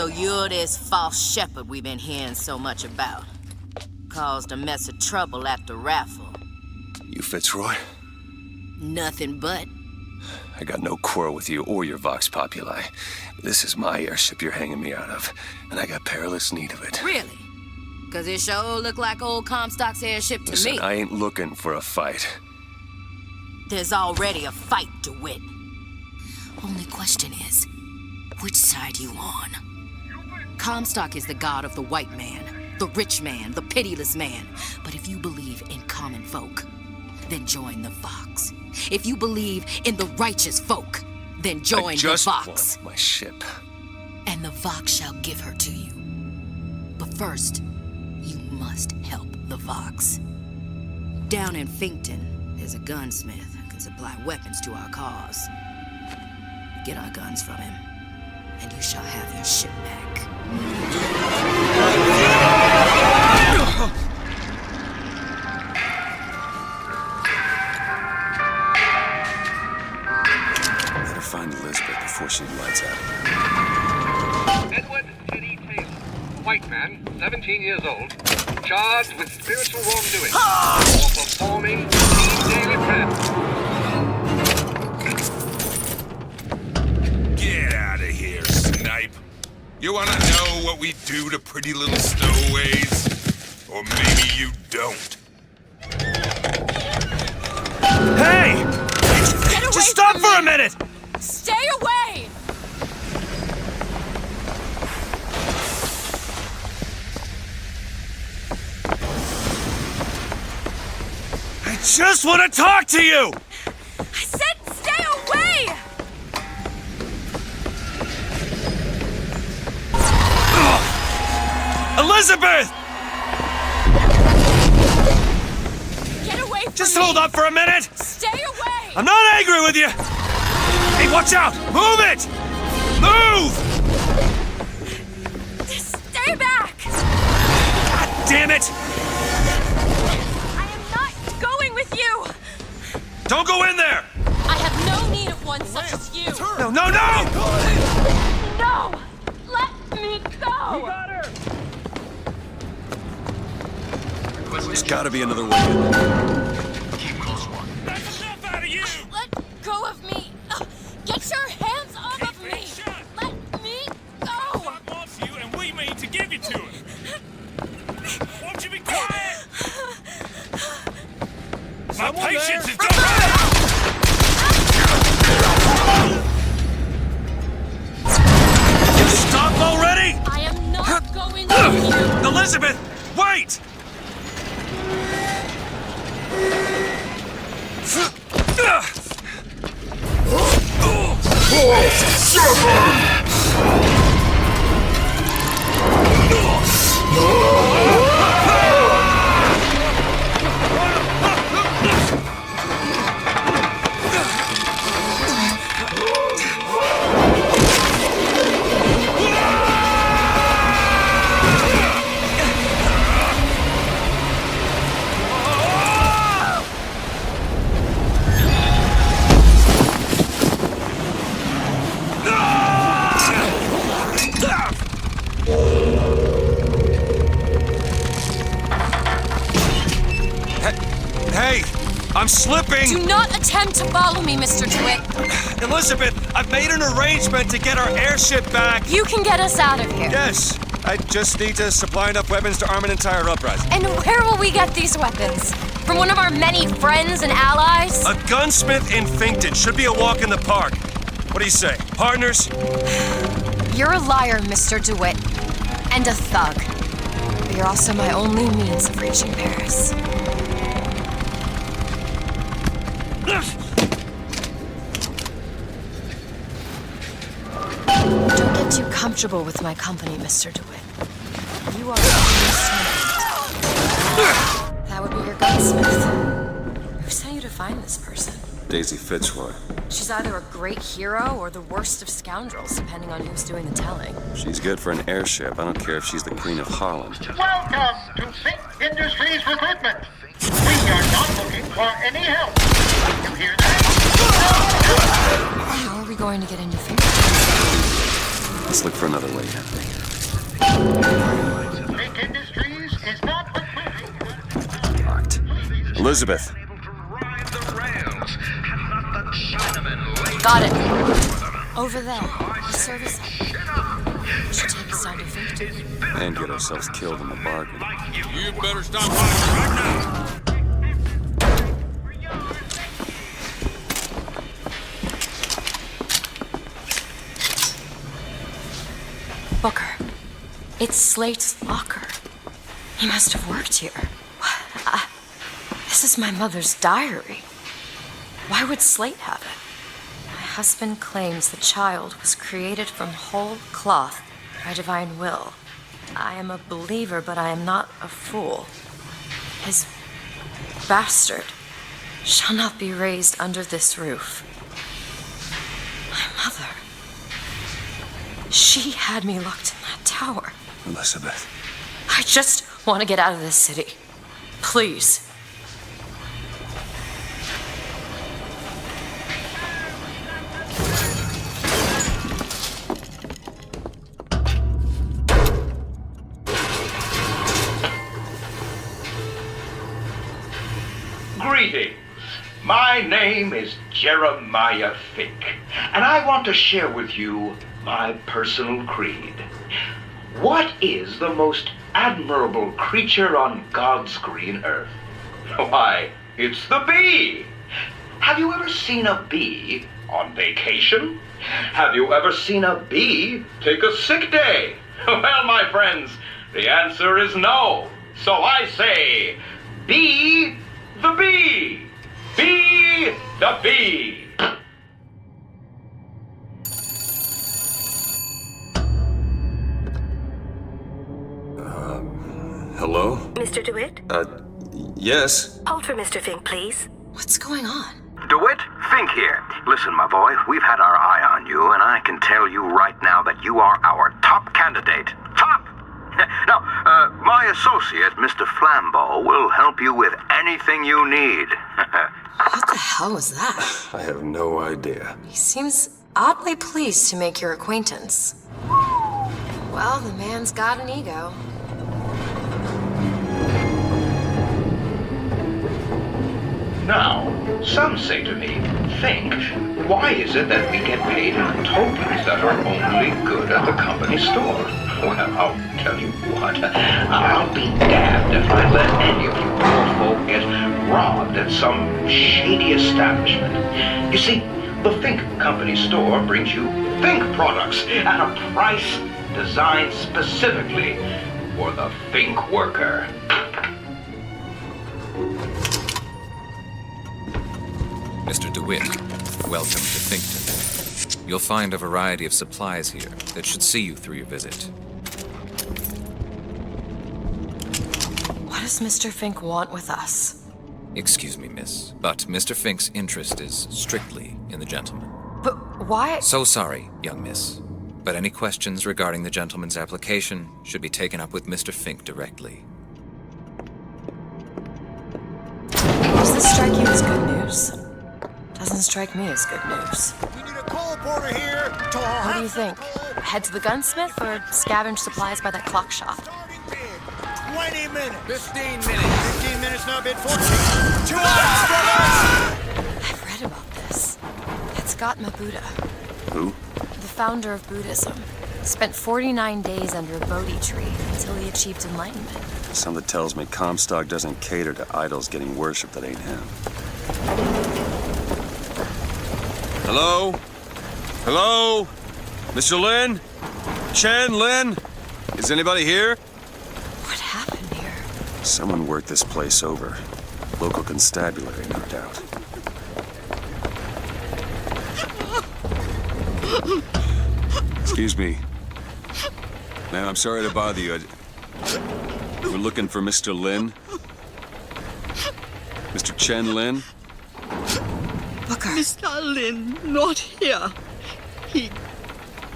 So you're this false shepherd we've been hearing so much about. Caused a mess of trouble at the raffle. You Fitzroy? Nothing but. I got no quarrel with you or your Vox Populi. This is my airship you're hanging me out of, and I got perilous need of it. Really? Cause it sure look like old Comstock's airship to Listen, me. I ain't looking for a fight. There's already a fight, DeWitt. Only question is, which side you on? Comstock is the god of the white man, the rich man, the pitiless man. But if you believe in common folk, then join the Vox. If you believe in the righteous folk, then join the Vox. Want my ship. And the Vox shall give her to you. But first, you must help the Vox. Down in Finkton, there's a gunsmith who can supply weapons to our cause. Get our guns from him, and you shall have your ship back. Better find Elizabeth before she lights out. Edward Teddy Taylor, a white man, 17 years old, charged with spiritual wrongdoing for performing daily prayer. Get out of here, snipe. You want to know what we do to pretty little stowaways? Or maybe you don't. Hey! Get away Just stop from for a me! minute! Stay away! I just want to talk to you! I said stay away! Elizabeth! Get away from Just me! hold up for a minute! Stay away! I'm not angry with you! Hey, watch out! Move it! Move! Stay back! God damn it! I am not going with you! Don't go in there! I have no need of one such as you! No, no, no! No! Let me go! You got her! There's gotta be another way in. That's enough out of you! Let go of me! Get your hands off of me! Let me go! God wants you, and we mean to give you to him. Won't you be quiet? My patience is done. Stop already! I am not going with you! Elizabeth, wait! Hey, I'm slipping! Do not attempt to follow me, Mr. DeWitt. Elizabeth, I've made an arrangement to get our airship back. You can get us out of here. Yes, I just need to supply enough weapons to arm an entire uprising. And where will we get these weapons? From one of our many friends and allies? A gunsmith in Finkton should be a walk in the park. What do you say, partners? You're a liar, Mr. DeWitt. And a thug. But you're also my only means of reaching Paris. Don't get too comfortable with my company, Mr. DeWitt. You are That would be your gunsmith. Who sent you to find this person? Daisy Fitzroy. She's either a great hero or the worst of scoundrels, depending on who's doing the telling. She's good for an airship. I don't care if she's the Queen of Holland. Welcome to Fink Industries Recruitment. We are not looking for any help. You hear that? How are we going to get into Fink? Let's look for another way in. Elizabeth. Got it. Over there. The service center. We should take us down to Victor. And get ourselves killed in the bargain. You better stop fighting right now. Booker. It's Slate's locker. He must have worked here. This is my mother's diary. Why would Slate have it? My husband claims the child was created from whole cloth by divine will. I am a believer, but I am not a fool. His bastard shall not be raised under this roof. My mother. She had me locked in that tower. Elizabeth. I just want to get out of this city. Please. Greetings. My name is Jeremiah Fink, and I want to share with you my personal creed. What is the most admirable creature on God's green earth? Why, it's the bee. Have you ever seen a bee on vacation? Have you ever seen a bee take a sick day? Well, my friends, the answer is no. So I say, be the bee. Be the bee. Hello? Mr. DeWitt? Yes? Hold for Mr. Fink, please. What's going on? DeWitt, Fink here. Listen, my boy, we've had our eye on you, and I can tell you right now that you are our top candidate. Top! Now, my associate, Mr. Flambeau, will help you with anything you need. What the hell was that? I have no idea. He seems oddly pleased to make your acquaintance. Well, the man's got an ego. Now, some say to me, Fink, why is it that we get paid in tokens that are only good at the company store? Well, I'll tell you what, I'll be damned if I let any of you poor folk get robbed at some shady establishment. You see, the Fink Company store brings you Fink products at a price designed specifically for the Fink worker. Mr. DeWitt, welcome to Finkton. You'll find a variety of supplies here that should see you through your visit. What does Mr. Fink want with us? Excuse me, miss, but Mr. Fink's interest is strictly in the gentleman. But why? So sorry, young miss, but any questions regarding the gentleman's application should be taken up with Mr. Fink directly. Does this strike you as good news? Doesn't strike me as good news. We need a coal porter here. What do you think? Head to the gunsmith or scavenge supplies by that clock shop? 20 minutes. 15 minutes. 15 minutes now, bid 14. 2 hours, brothers! I've read about this. That's Gautama Buddha, Who? the founder of Buddhism. Spent 49 days under a Bodhi tree until he achieved enlightenment. Something tells me Comstock doesn't cater to idols getting worship that ain't him. Hello? Hello? Mr. Lin? Chen, Lin? Is anybody here? What happened here? Someone worked this place over. Local constabulary, no doubt. Excuse me. Ma'am, I'm sorry to bother you. We're looking for Mr. Lin. Mr. Chen Lin. Booker. Mr. Lin, not here. He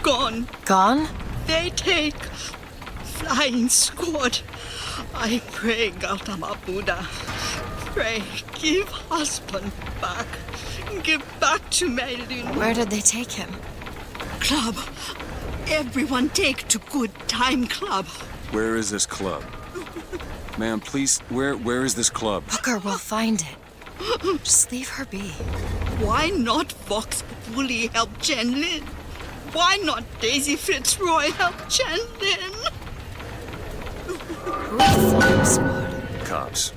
gone. Gone? They take flying squad. I pray, Gautama Buddha. Pray, give husband back. Give back to Maylin. Where did they take him? Club. everyone take to Good Time Club. Where is this club? Ma'am, please, where is this club? Booker, we'll find it. Just leave her be. Why not Vox Populi help Chen Lin? Why not Daisy Fitzroy help Chen Lin? Who is the flying squad? Cops.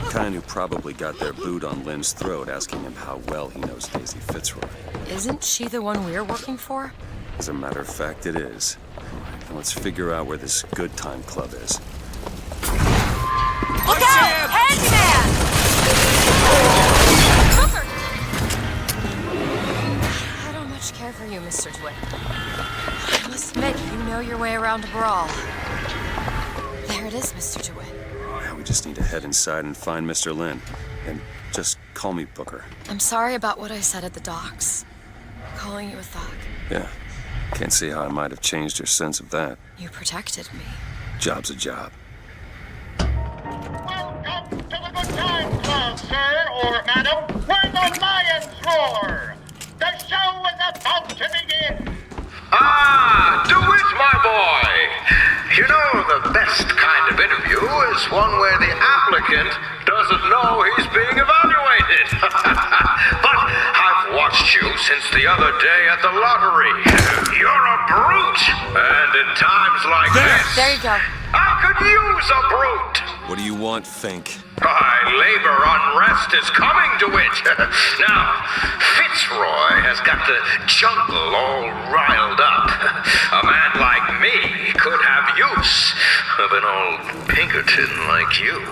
The kind who probably got their boot on Lin's throat asking him how well he knows Daisy Fitzroy. Isn't she the one we're working for? As a matter of fact, it is. All right, now let's figure out where this Good Time Club is. Look out! Handyman! Booker! I don't much care for you, Mr. DeWitt. I must admit, you know your way around a brawl. There it is, Mr. DeWitt. Now we just need to head inside and find Mr. Lin. And just call me Booker. I'm sorry about what I said at the docks. Calling you a thug. Yeah. Can't see how I might have changed your sense of that. You protected me. Job's a job. Welcome to the Good Time Club, sir or madam, where the lions roar. The show is about to begin. Ah, DeWitt, my boy. You know, the best kind of interview is one where the applicant doesn't know he's being evaluated. But I've watched you since the other day at the lottery. You're a brute. And in times like this... There you go. I could use a brute. What do you want, Fink? Labor unrest is coming to it. Now, Fitzroy has got the jungle all riled up. A man like me could have use of an old Pinkerton like you.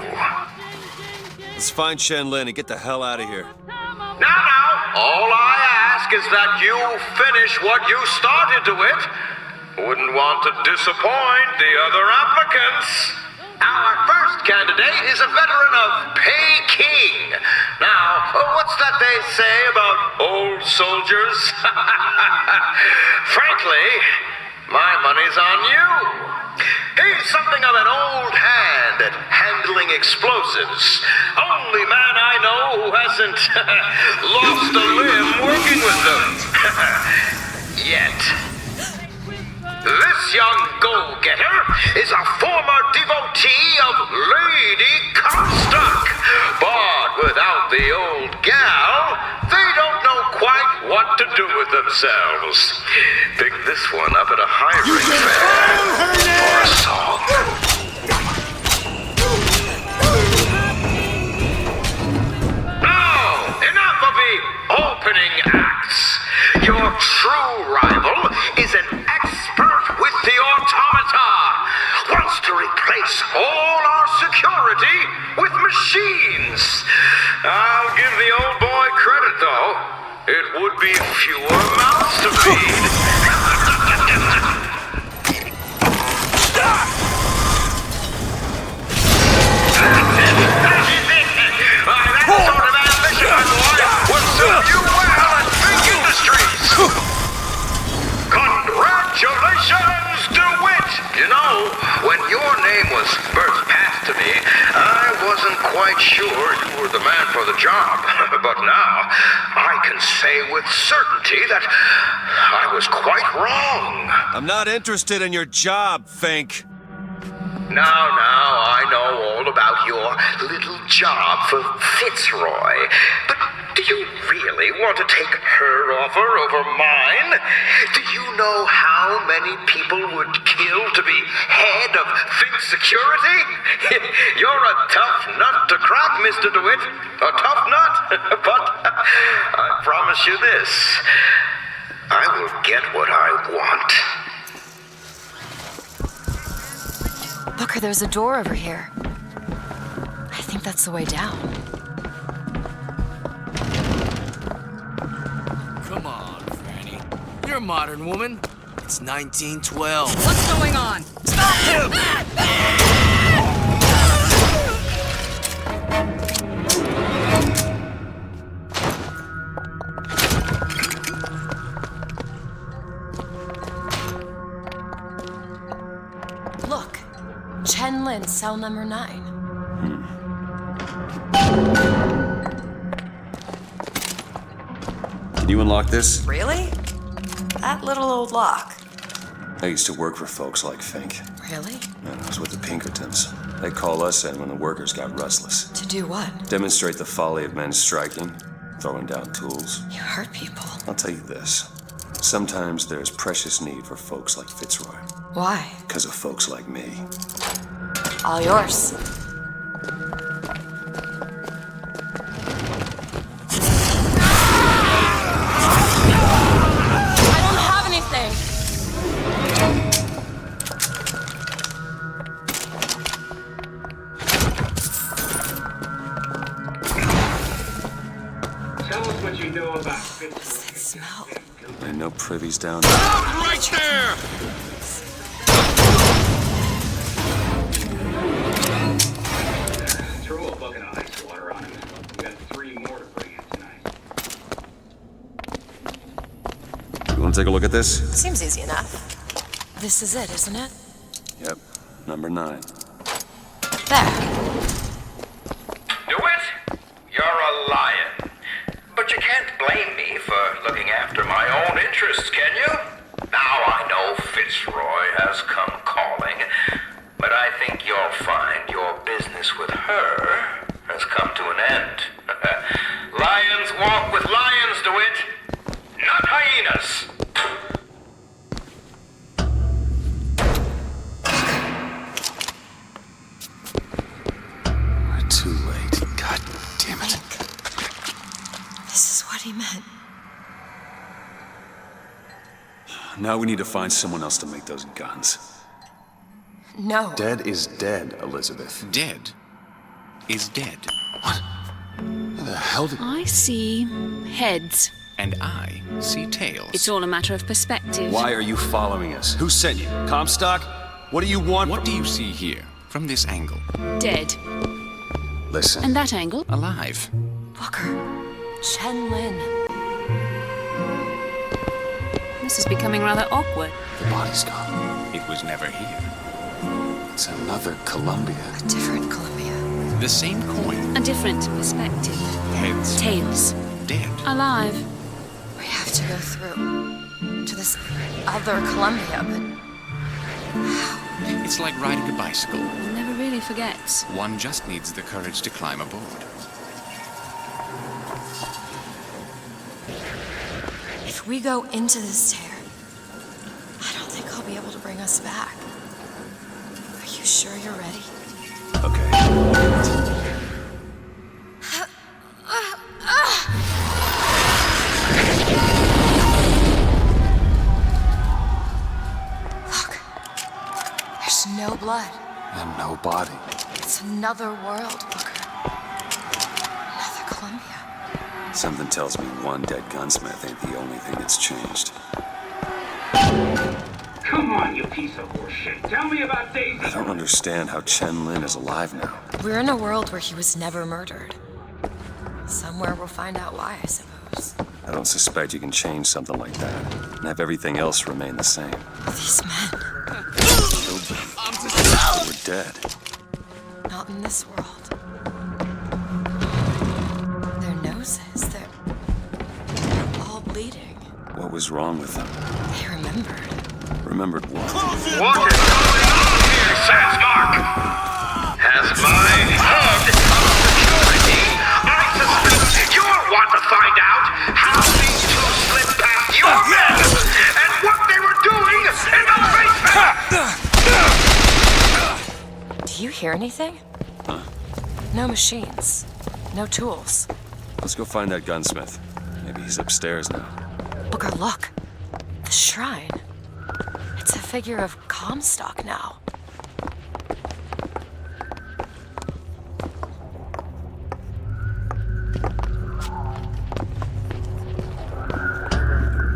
Let's find Chen Lin and get the hell out of here. Now, all I ask is that you finish what you started, DeWitt. Wouldn't want to disappoint the other applicants. Our first candidate is a veteran of Peking. Now, what's that they say about old soldiers? Frankly, my money's on you. He's something of an old hand at handling explosives. Only man I know who hasn't lost a limb working with them. Yet. This young go-getter is a former devotee of Lady Comstock. But without the old gal, they don't know quite what to do with themselves. Pick this one up at a hiring fair for a song. Now, enough of the opening acts. Your true rival is an expert with the automata. Wants to replace all our security with machines. I'll give the old boy credit, though. It would be fewer mouths to feed. That sort of ambition, my boy, will serve you well in big industries. Congratulations, DeWitt! You know, when your name was first passed to me, I wasn't quite sure you were the man for the job. But now, I can say with certainty that I was quite wrong. I'm not interested in your job, Fink. Now, I know all about your little job for Fitzroy. But do you really want to take her offer over mine? Do you know how many people would kill to be head of Fink Security? You're a tough nut to crack, Mr. DeWitt. A tough nut. But I promise you this. I will get what I want. Booker, there's a door over here. I think that's the way down. Come on, Franny. You're a modern woman. It's 1912. What's going on? Stop him! Look, Chen Lin, cell number 9. Can you unlock this? Really? That little old lock. I used to work for folks like Fink. Really? And I was with the Pinkertons. They call us in when the workers got restless. To do what? Demonstrate the folly of men striking, throwing down tools. You hurt people. I'll tell you this. Sometimes there's precious need for folks like Fitzroy. Why? Because of folks like me. All yours. I don't have anything. Tell us what you know about What's that smell? Ain't no privies down there. Right there! Throw a bucket of ice water on him. We got 3 more to bring in tonight. You want to take a look at this? Seems easy enough. This is it, isn't it? Yep, number 9. There. DeWitt, you're a lion. But you can't blame me for looking after my own interests, can you? Now I know Fitzroy has come calling, but I think you'll find your business with her has come to an end. Lions walk with lions, DeWitt, not hyenas. We're too late. God damn it. This is what he meant. Now we need to find someone else to make those guns. No. Dead is dead, Elizabeth. Dead is dead. What the hell did... I see heads. And I see tails. It's all a matter of perspective. Why are you following us? Who sent you? Comstock? What do you want? What do you see here, from this angle? Dead. Listen. And that angle? Alive. Booker. Chen Lin. This is becoming rather awkward. The body's gone. It was never here. It's another Columbia. A different Columbia. The same coin. A different perspective. Heads. Tails. Dead. Alive. We have to go through to this other Columbia, but how? It's like riding a bicycle. One never really forgets. One just needs the courage to climb aboard. If we go into this tear, I don't think I'll be able to bring us back. Are you sure you're ready? Okay. Look. There's no blood. And no body. It's another world, Booker. Another Columbia. Something tells me one dead gunsmith ain't the only thing that's changed. Come on, you piece of horseshit. Tell me about Daisy. I don't understand how Chen Lin is alive now. We're in a world where he was never murdered. Somewhere we'll find out why, I suppose. I don't suspect you can change something like that and have everything else remain the same. These men, Killed them. They were dead. not in this world. Their noses, they're all bleeding. What was wrong with them? They remembered. Remembered what? What is going on here, Sandsmark? Has my head of security, I suspect you'll want to find out how these two slipped past your men and what they were doing in the basement! Do you hear anything? Huh? No machines. No tools. Let's go find that gunsmith. Maybe he's upstairs now. Booker, look. The shrine. It's a figure of Comstock now.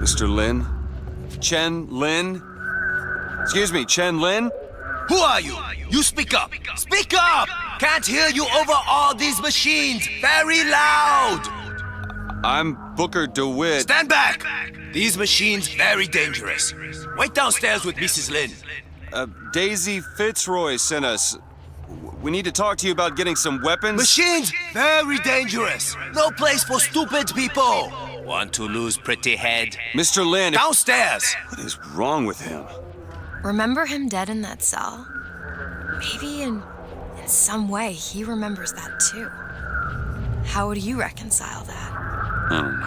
Mr. Lin? Chen Lin? Excuse me, Chen Lin? Who are you? You speak up! Speak up! Can't hear you over all these machines! Very loud! I'm Booker DeWitt. Stand back! These machines very dangerous. Wait downstairs with Mrs. Lin. Daisy Fitzroy sent us. We need to talk to you about getting some weapons. Machines very dangerous. No place for stupid people. Want to lose pretty head? Mr. Lin. Downstairs. What is wrong with him? Remember him dead in that cell? Maybe in some way he remembers that too. How would you reconcile that? I don't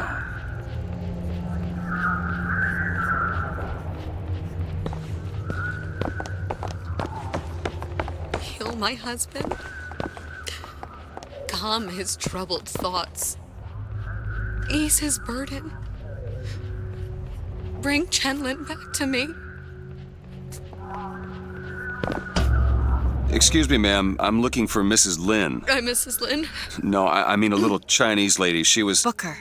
know. Kill my husband? Calm his troubled thoughts. Ease his burden. Bring Chenlin back to me. Excuse me, ma'am. I'm looking for Mrs. Lin. I'm Mrs. Lin. No, I mean a little Chinese lady. She was... Booker,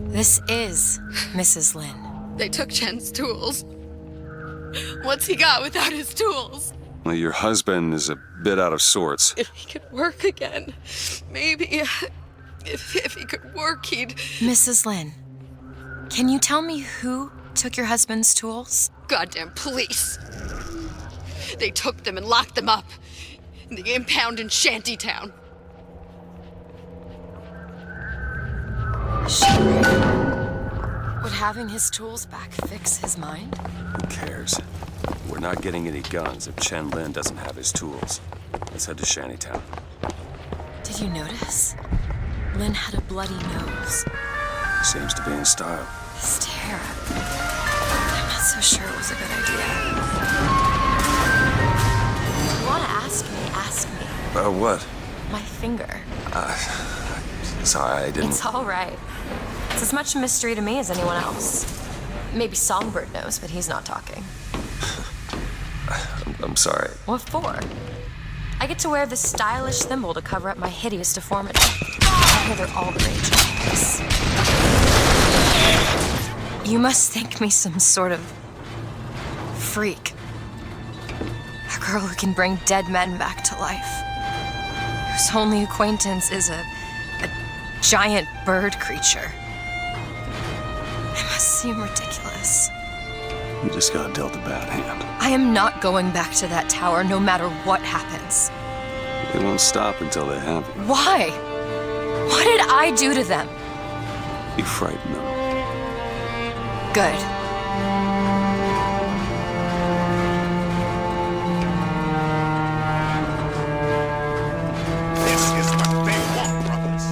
this is Mrs. Lin. They took Chen's tools. What's he got without his tools? Well, your husband is a bit out of sorts. If he could work again, maybe... If he could work, he'd... Mrs. Lin, can you tell me who took your husband's tools? Goddamn police. They took them and locked them up in the impound in Shantytown. Sure. Would having his tools back fix his mind? Who cares? We're not getting any guns if Chen Lin doesn't have his tools. Let's head to Shantytown. Did you notice? Lin had a bloody nose. Seems to be in style. This tear. I'm not so sure it was a good idea. If you want to ask me, ask me. What? My finger. Sorry, I didn't... It's all right. It's as much a mystery to me as anyone else. Maybe Songbird knows, but he's not talking. I'm sorry. What for? I get to wear this stylish thimble to cover up my hideous deformity. I hear they're all the rage nowadays. You must think me some sort of freak. A girl who can bring dead men back to life. Whose only acquaintance is a giant bird creature. It must seem ridiculous. You just got dealt a bad hand. I am not going back to that tower no matter what happens. They won't stop until they have you. Why? What did I do to them? You frighten them. Good. This is what they want, brothers.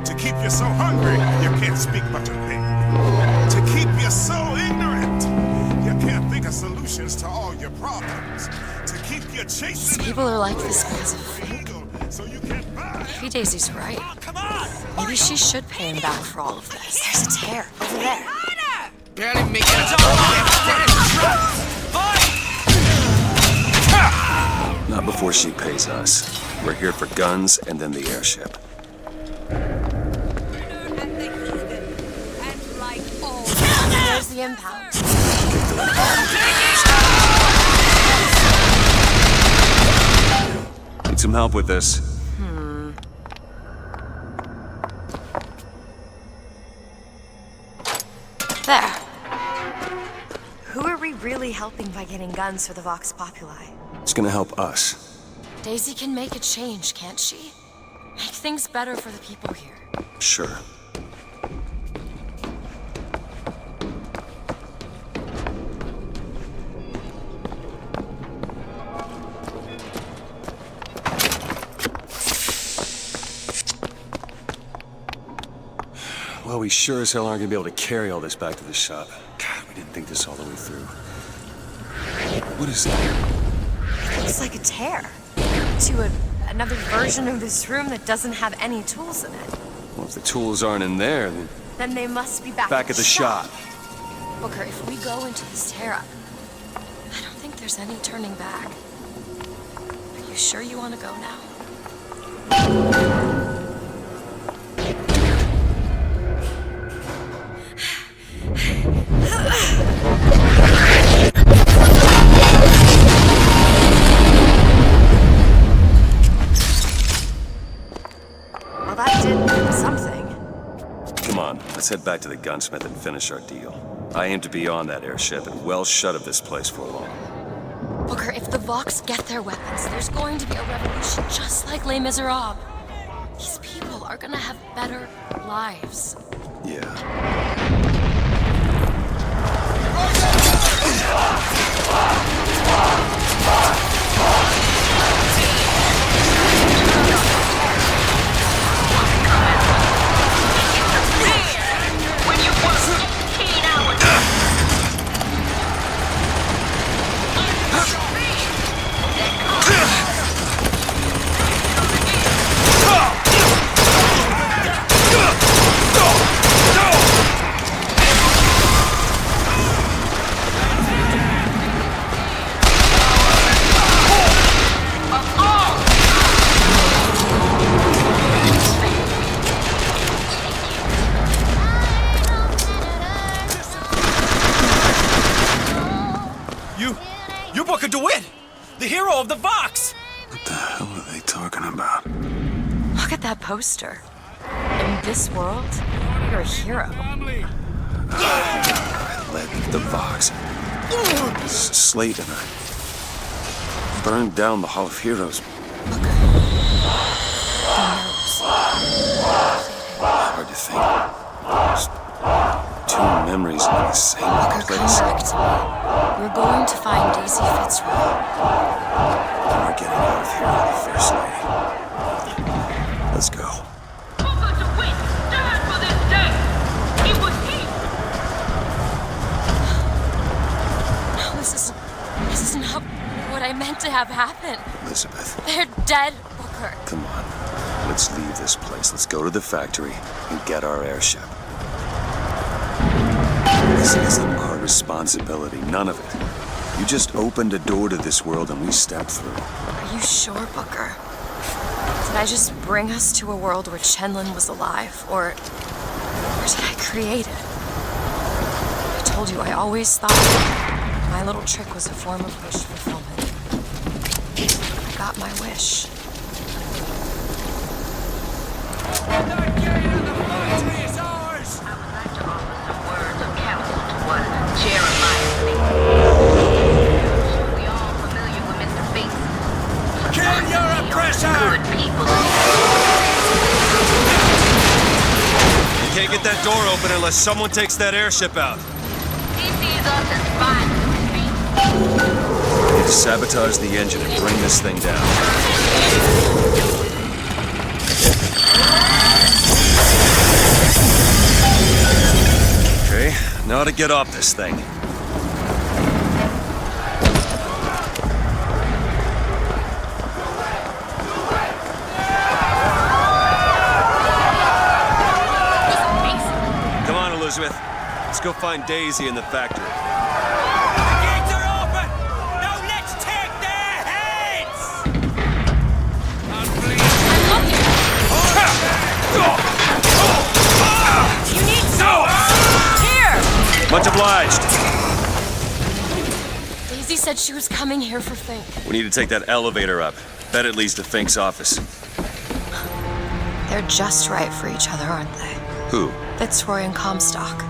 To keep you so hungry, you can't speak but to them. To keep you so ignorant, you can't think of solutions to all your problems. To keep you chasing... These people are like this because of Frank. Maybe Daisy's right. Maybe she should pay him back for all of this. There's a tear over there. Barely making it. Not before she pays us. We're here for guns and then the airship. There's the impound. Need some help with this. There. Who are we really helping by getting guns for the Vox Populi? It's gonna help us. Daisy can make a change, can't she? Make things better for the people here. Sure. Well, we sure as hell aren't gonna be able to carry all this back to the shop. God, we didn't think this all the way through. What is that? It looks like a tear to another version of this room that doesn't have any tools in it. Well, if the tools aren't in there, Then they must be back at the shop. Booker, if we go into this tear-up, I don't think there's any turning back. Are you sure you want to go now? Well, that did something. Come on, let's head back to the gunsmith and finish our deal. I aim to be on that airship and well shut of this place for long. Booker, if the Vox get their weapons, there's going to be a revolution just like Les Miserables. These people are gonna have better lives. Yeah. You Booker DeWitt! The hero of the Vox! What the hell are they talking about? Look at that poster. In this world, you're a hero. I led the Vox. Slate and I burned down the Hall of Heroes. Hard to think. There's two memories in the same Booker, place. come back to me. We're going to find Daisy Fitzroy. We're getting out of here on the First Lady. Let's go. No, this is not what I meant to have happen. Elizabeth, They're dead, Booker. come on. Let's leave this place. Let's go to the factory and get our airship. This isn't our responsibility, none of it. You just opened a door to this world and we stepped through. Are you sure, Booker? Did I just bring us to a world where Chenlin was alive, or did I create it? I told you I always thought my little trick was a form of wish fulfillment. I got my wish. Kill your oppressor! You can't get that door open unless someone takes that airship out. We need to sabotage the engine and bring this thing down. Okay, now to get off this thing. Come on, Elizabeth. Let's go find Daisy in the factory. The gates are open! Now let's take their heads! You need some! Here! Much obliged. Daisy said she was coming here for Fink. We need to take that elevator up. Bet it leads to Fink's office. They're just right for each other, aren't they? Who? Fitzroy and Comstock.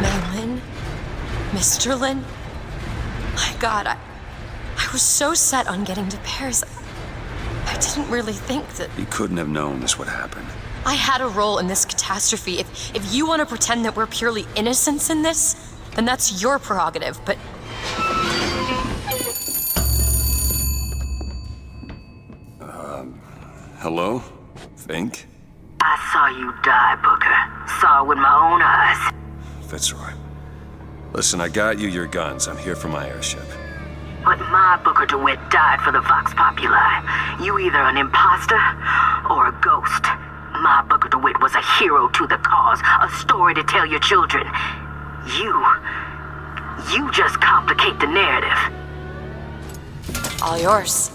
Maylin? Mr. Lin? My God, I was so set on getting to Paris. I didn't really think that You couldn't have known this would happen. I had a role in this catastrophe. If you want to pretend that we're purely innocents in this, then that's your prerogative, but Hello? Fink? I saw you die, Booker. Saw it with my own eyes. Fitzroy. Listen, I got you your guns. I'm here for my airship. But my Booker DeWitt died for the Vox Populi. You either an imposter or a ghost. My Booker DeWitt was a hero to the cause, a story to tell your children. You just complicate the narrative. all yours.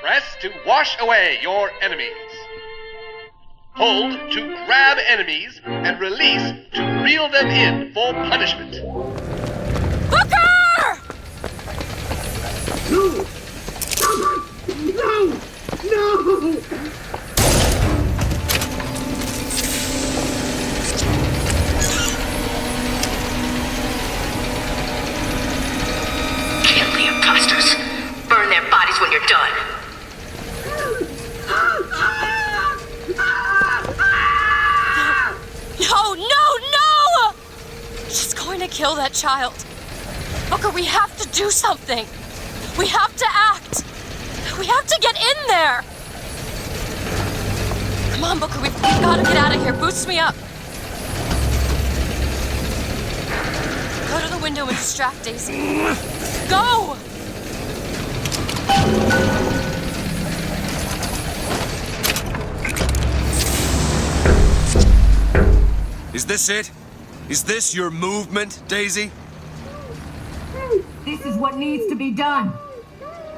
Press to wash away your enemies. Hold to grab enemies, and release to reel them in for punishment. Booker! kill that child. Booker, we have to do something. We have to act. We have to get in there. Come on, Booker, we've got to get out of here. Boost me up. Go to the window and distract Daisy. Go! Is this it? Is this your movement, Daisy? This is what needs to be done.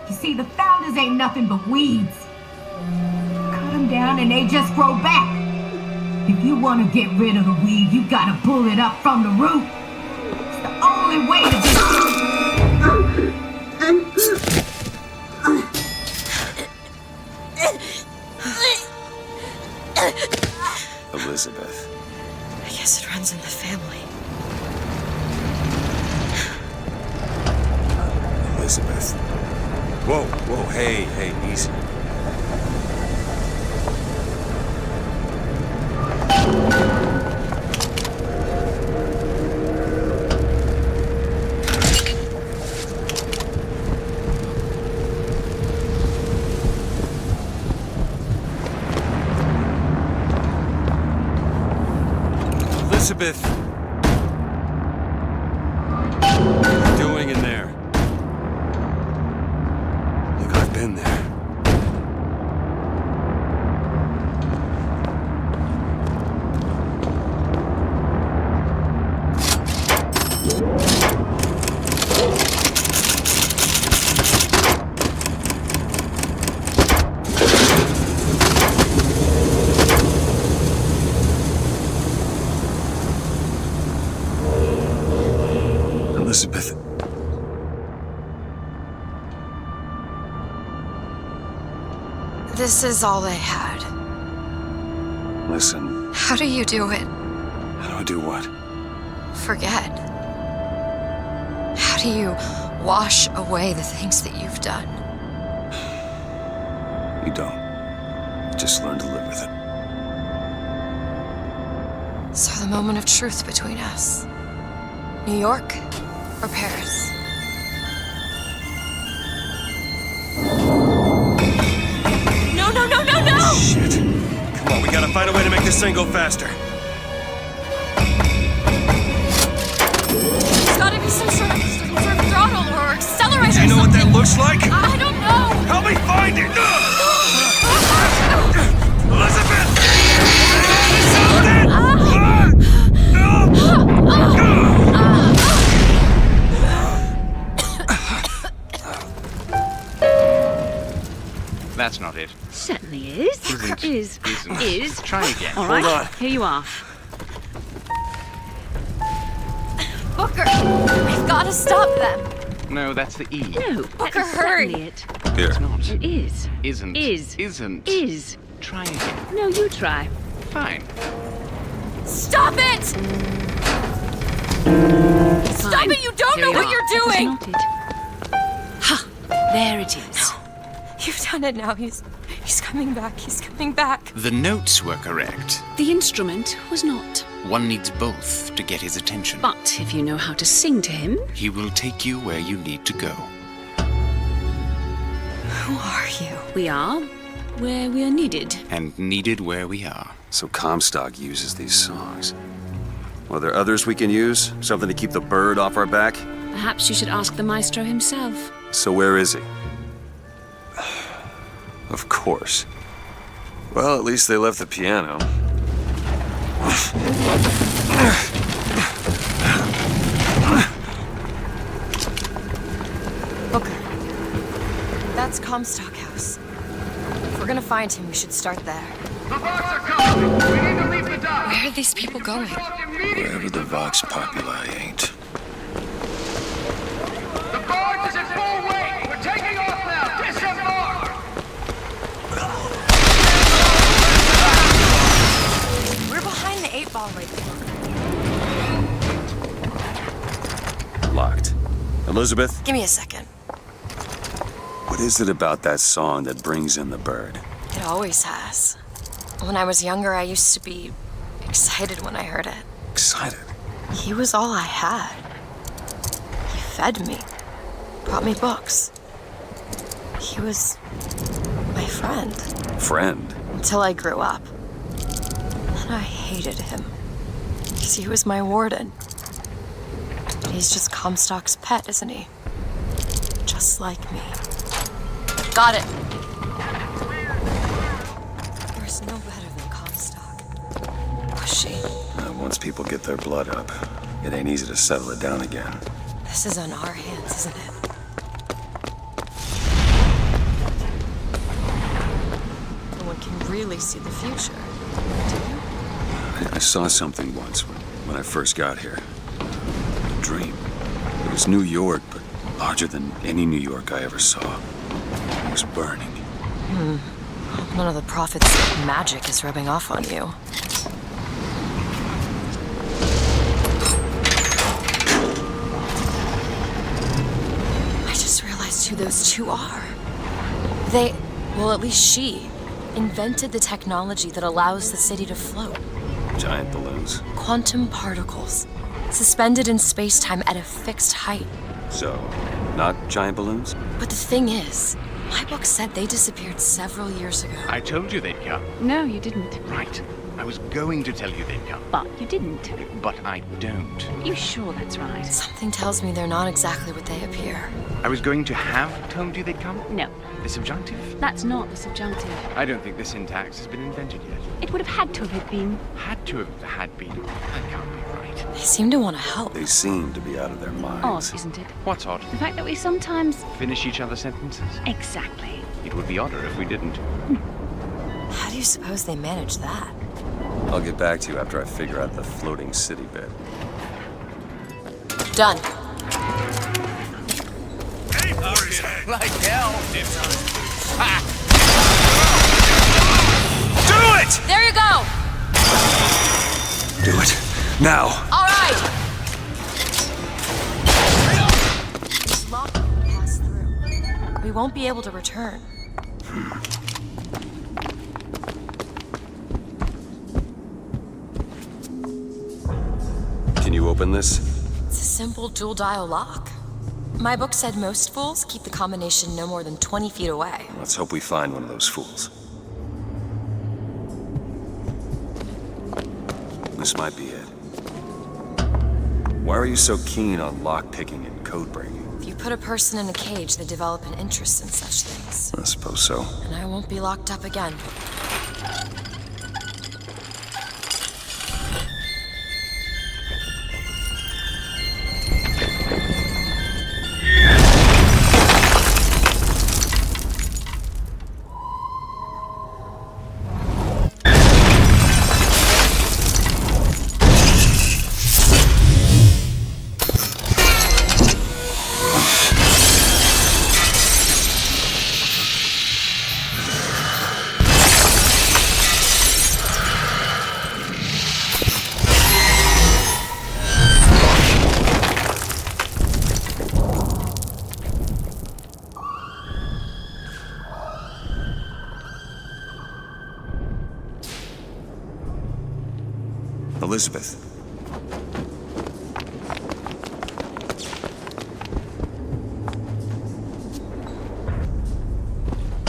You see, the founders ain't nothing but weeds. Cut them down and they just grow back. If you want to get rid of the weed, you gotta pull it up from the root. It's the only way to Elizabeth. I guess it runs in the family. Elizabeth. Whoa, whoa, hey, easy. Elizabeth! What are you doing in there? Look, I've been there. Elizabeth. This is all they had. Listen, How do you do it? how do I do what? Forget. How do you wash away the things that you've done? You don't. You just learn to live with it. So the moment of truth between us. New York or Paris? No, no, no, no, no! Shit. Come on, we gotta find a way to make this thing go faster. There's gotta be some sort of throttle or accelerator. Do you know what that looks like? I don't know. Help me find it! Elizabeth! That's not it. Certainly is. Isn't. Is. Isn't. Is. Try again. All right. Hold on. Here you are. Booker, we've got to stop them. No, that's the E. No, Booker, that is hurry. certainly it. Here. It's not. It is. Isn't. Is. Isn't. Is. Try again. No, you try. Fine. Stop it! Stop it! You don't know what you're doing! That's not it. Ha! There it is. You've done it now. He's coming back. He's coming back. The notes were correct. The instrument was not. One needs both to get his attention. But if you know how to sing to him... He will take you where you need to go. Who are you? We are where we are needed. And needed where we are. So Comstock uses these songs. Well, are there others we can use? Something to keep the bird off our back? Perhaps you should ask the maestro himself. So where is he? Of course. Well, at least they left the piano. Booker. That's Comstock House. If we're gonna find him, we should start there. The Vox are coming! We need to leave the dock! Where are these people going? Wherever the Vox Populi ain't. The barge is at full weight! We're taking off now! Disembark! We're behind the 8-ball right there. Locked. Elizabeth? Give me a second. What is it about that song that brings in the bird? It always has. When I was younger, I used to be excited when I heard it. Excited? He was all I had. fed me, brought me books. He was my friend. Friend? Until I grew up. And I hated him. Because he was my warden. But he's just Comstock's pet, isn't he? Just like me. Got it. There's no better than Comstock. Was she? Once people get their blood up, it ain't easy to settle it down again. This is on our hands, isn't it? No one can really see the future, do you? I saw something once when I first got here. A dream. It was New York, but larger than any New York I ever saw. It was burning. None of the prophet's magic is rubbing off on you. I just realized who those two are. They, well, at least she, invented the technology that allows the city to float. Giant balloons. Quantum particles, suspended in space-time at a fixed height. So, not giant balloons? But the thing is, my book said they disappeared several years ago. I told you they'd come. No, you didn't. Right. I was going to tell you they'd come. But you didn't. But I don't. You sure that's right? Something tells me they're not exactly what they appear. I was going to have told you they'd come? No. The subjunctive? That's not the subjunctive. I don't think the syntax has been invented yet. It would have had to have been. Had to have had been. That can't be right. They seem to want to help. They seem to be out of their minds. Odd, isn't it? What's odd? The fact that we sometimes... Finish each other's sentences? Exactly. It would be odder if we didn't. How do you suppose they manage that? I'll get back to you after I figure out the floating city bit. Done. Like hell. Do it! There you go! Do it. Now! All right! This lock will pass through. We won't be able to return. Can you open this? It's a simple dual-dial lock. My book said most fools keep the combination no more than 20 feet away. Let's hope we find one of those fools. This might be it. Why are you so keen on lock-picking and code-breaking? If you put a person in a cage, they develop an interest in such things. I suppose so. And I won't be locked up again. Elizabeth.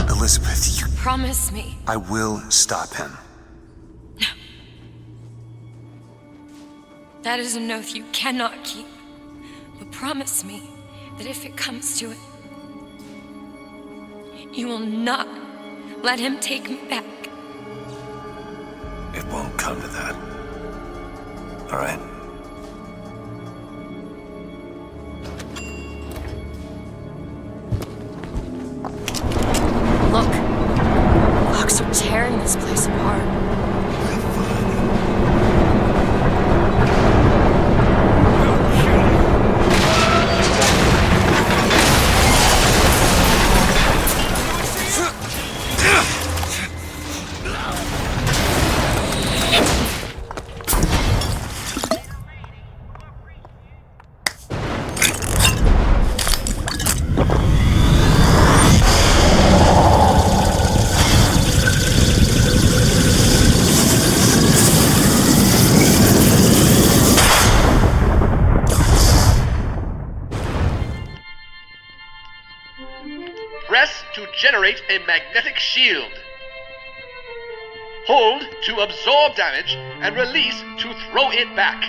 Elizabeth, you... Promise me. I will stop him. That is an oath you cannot keep. But promise me that if it comes to it, you will not let him take me back. It won't come to that. All right. Look. Fox are tearing this place apart. generate a magnetic shield. Hold to absorb damage, and release to throw it back.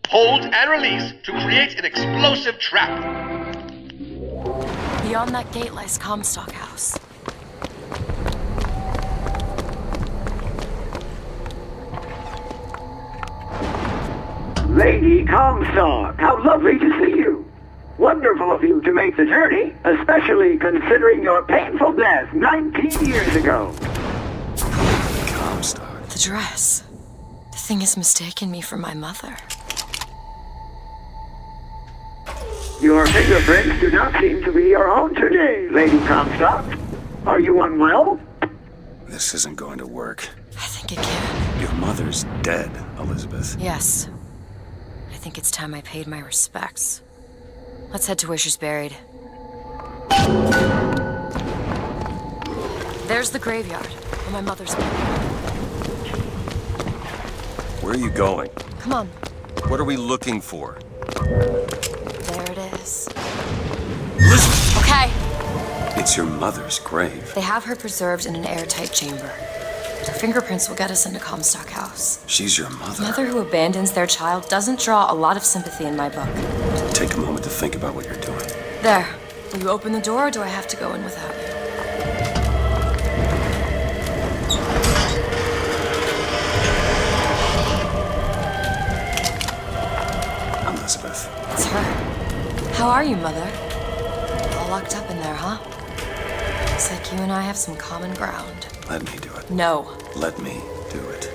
Hold and release to create an explosive trap. Beyond that gate lies Comstock House. Lady Comstock, how lovely to see you. Wonderful of you to make the journey, especially considering your painful death 19 years ago. Comstock. The dress. The thing has mistaken me for my mother. Your fingerprints do not seem to be your own today, Lady Comstock. Are you unwell? This isn't going to work. I think it can. Your mother's dead, Elizabeth. Yes. I think it's time I paid my respects. Let's head to where she's buried. There's the graveyard, where my mother's buried. Where are you going? Come on. What are we looking for? There it is. Elizabeth! Okay. It's your mother's grave. They have her preserved in an airtight chamber. Her fingerprints will get us into Comstock House. She's your mother. A mother who abandons their child doesn't draw a lot of sympathy in my book. Take a moment to think about what you're doing. There. Will you open the door, or do I have to go in without you? Elizabeth. It's her. How are you, Mother? All locked up in there, huh? Looks like you and I have some common ground. Let me do it. No. Let me do it.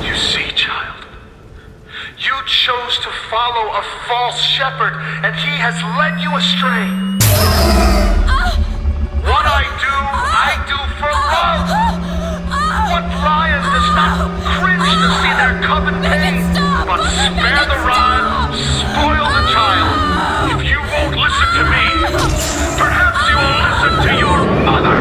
You see, child, you chose to follow a false shepherd, and he has led you astray. What I do for love. What Brian does not cringe to see their coven pain, but spare the rod, spoil the child. If you won't listen to me, perhaps you will listen to your mother.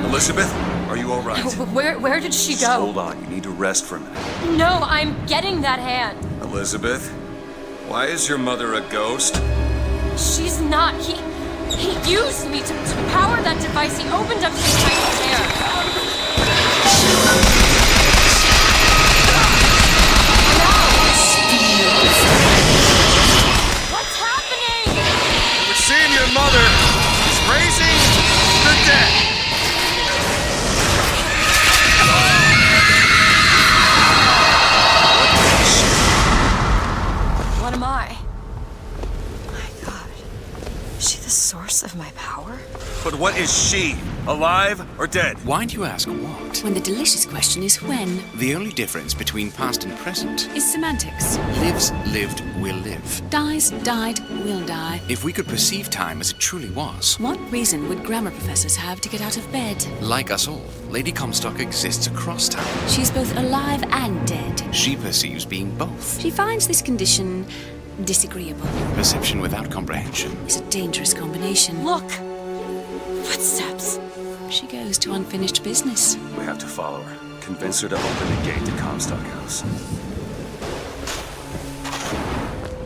Elizabeth, are you all right? Where did she go? Hold on, you need to rest for a minute. No, I'm getting that hand. Elizabeth, why is your mother a ghost? She's not. He used me to power that device. He opened up his tiny hair. What's happening? We're seeing your mother is raising the dead. What am I? My God. Is she the source of my power? But what is she? Alive or dead? Why do you ask what? When the delicious question is when. The only difference between past and present Is semantics. lives, lived, will live. Dies, died, will die. If we could perceive time as it truly was, What reason would grammar professors have to get out of bed? like us all, Lady Comstock exists across time. She's both alive and dead. She perceives being both. She finds this condition disagreeable. Perception without comprehension. It's a dangerous combination. Look! Footsteps. She goes to unfinished business. We have to follow her. Convince her to open the gate to Comstock House.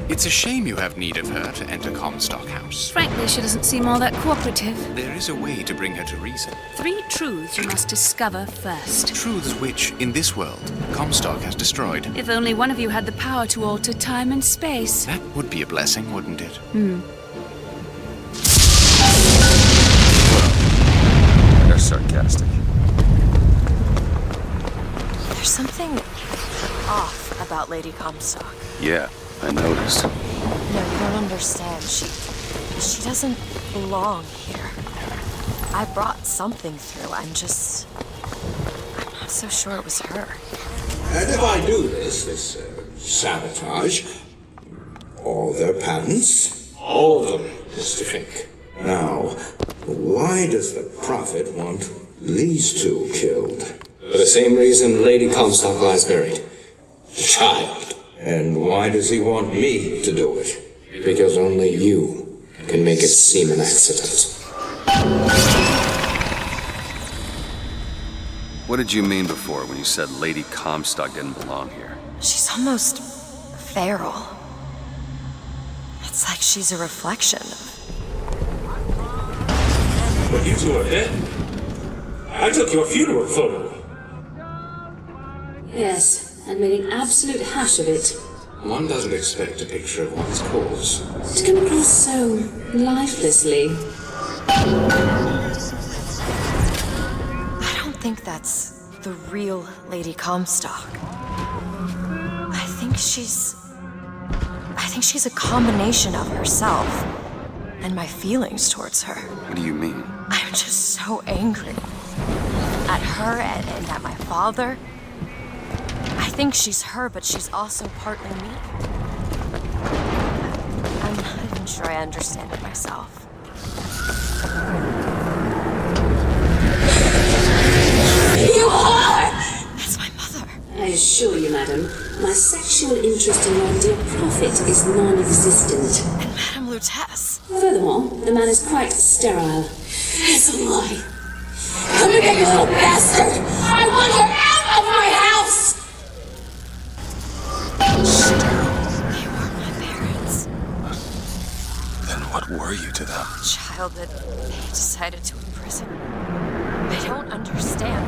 It's a shame you have need of her to enter Comstock House. Frankly, she doesn't seem all that cooperative. There is a way to bring her to reason. 3 truths you must discover first. Truths which, in this world, Comstock has destroyed. If only one of you had the power to alter time and space. That would be a blessing, wouldn't it? They're sarcastic. There's something off about Lady Comstock. Yeah, I noticed. No, you don't understand. She doesn't belong here. I brought something through. I'm not so sure it was her. And if I do this sabotage, all their patents, all of them, Mr. Fink. Now, why does the Prophet want these two killed? For the same reason Lady Comstock lies buried. A child. And why does he want me to do it? Because only you can make it seem an accident. What did you mean before when you said Lady Comstock didn't belong here? She's almost feral. It's like she's a reflection. But you two are dead. I took your funeral photo. Yes, and made an absolute hash of it. One doesn't expect a picture of one's cause To come across so lifelessly. I don't think that's the real Lady Comstock. I think she's a combination of herself and my feelings towards her. What do you mean? I'm just so angry at her and at my father. I think she's her, but she's also partly me. I'm not even sure I understand it myself. You are! That's my mother. I assure you, madam, my sexual interest in your dear prophet is non-existent. And Madame Lutece. Furthermore, the man is quite sterile. It's a lie. Come again, you little bastard! I want her out of my house! They were my parents. Then what were you to them? A child that they decided to imprison. I don't understand.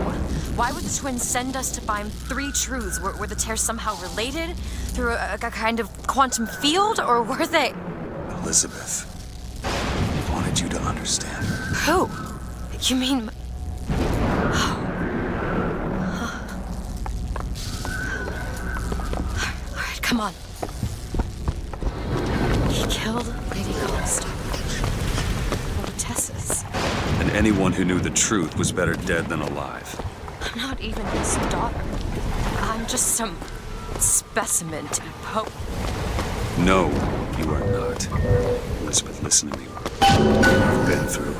Why would the twins send us to find three truths? Were the tears somehow related? Through a kind of quantum field? Or were they... Elizabeth wanted you to understand her. Who? You mean... Alright, come on. He killed Lady Comstock. Lutece's. And anyone who knew the truth was better dead than alive. I'm not even his daughter. I'm just some specimen to be poked. No, you are not. Elizabeth, listen to me. What I've been through.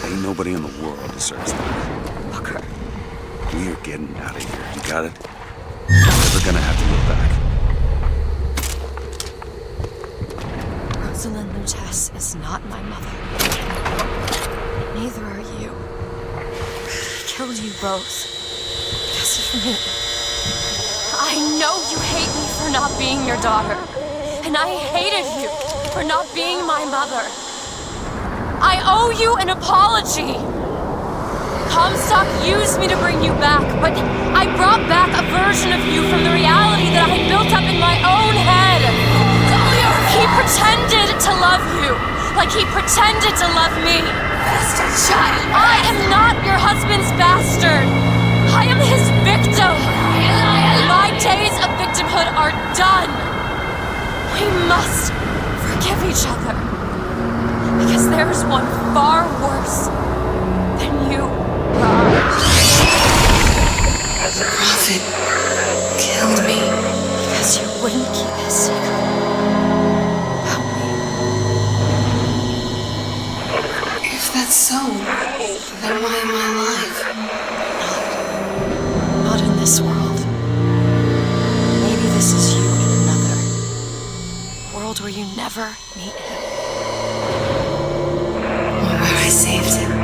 Ain't nobody in the world deserves that. Booker. We are getting out of here. You got it? You're never gonna have to look back. Rosalind Lutece is not my mother. Neither are you. He killed you both. Because of me. I know you hate me for not being your daughter. And I hated you for not being my mother. I owe you an apology. Comstock used me to bring you back, but I brought back a version of you from the reality that I had built up in my own head. He pretended to love you, like he pretended to love me. Bastard child! I am not your husband's bastard. I am his victim. My days of victimhood are done. We must forgive each other. Because there's one far worse than you. The prophet killed me. Because you wouldn't keep his secret about me. If that's so, then why am I alive? Not in this world. Maybe this is you in another world where you never meet him. Where I saved him. I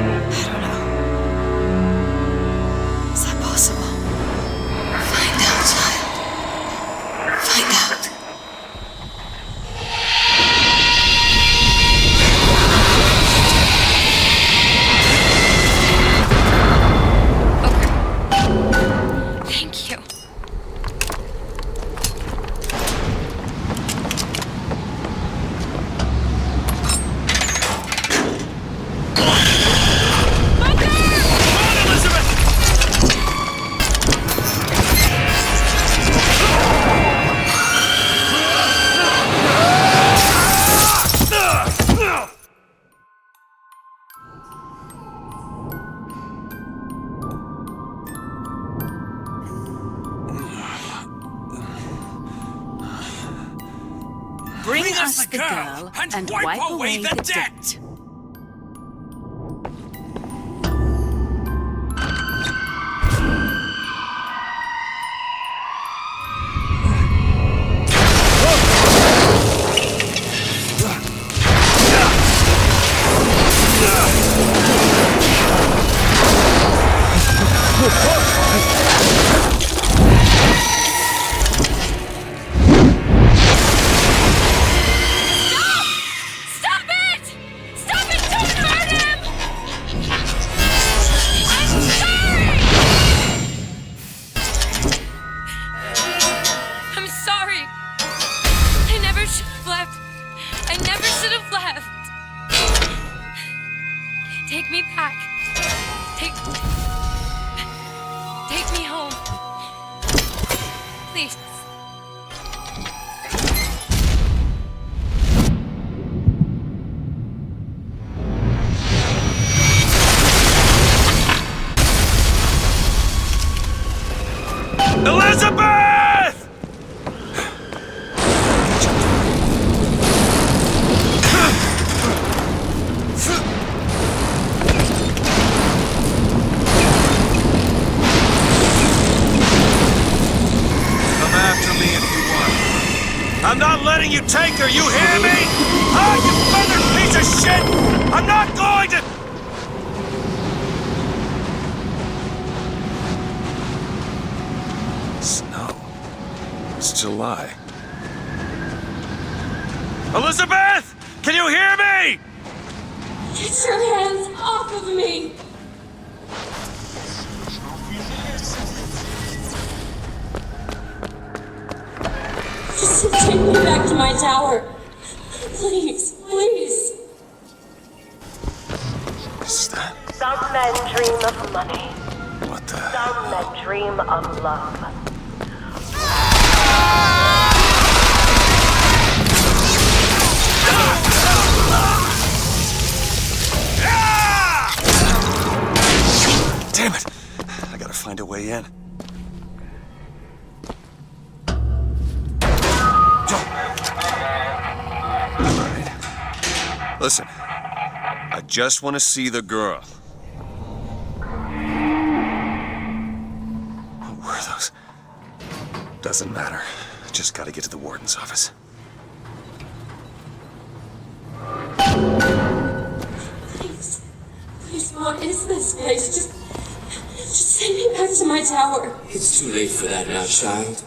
don't know. Is that possible? Find out, child. Find out. Thank you. Bring us the girl and wipe away the debt. have left. I never should have left. Take me back. Take me home. Please. Elizabeth! Come after me if you want. I'm not letting you take her, you hear me? Ah, you feathered piece of shit! I'm not going to... Snow. It's July. Elizabeth! Can you hear me? Get your hands off of me! Just take me back to my tower. Please, please. Is that... Some men dream of money. What the... Some men dream of love. Damn it! I gotta find a way in. Alright. Listen, I just want to see the girl. What were those? Doesn't matter. Just gotta get to the warden's office. Please. Please, what is this place? Just send me back to my tower. It's too late for that now, child.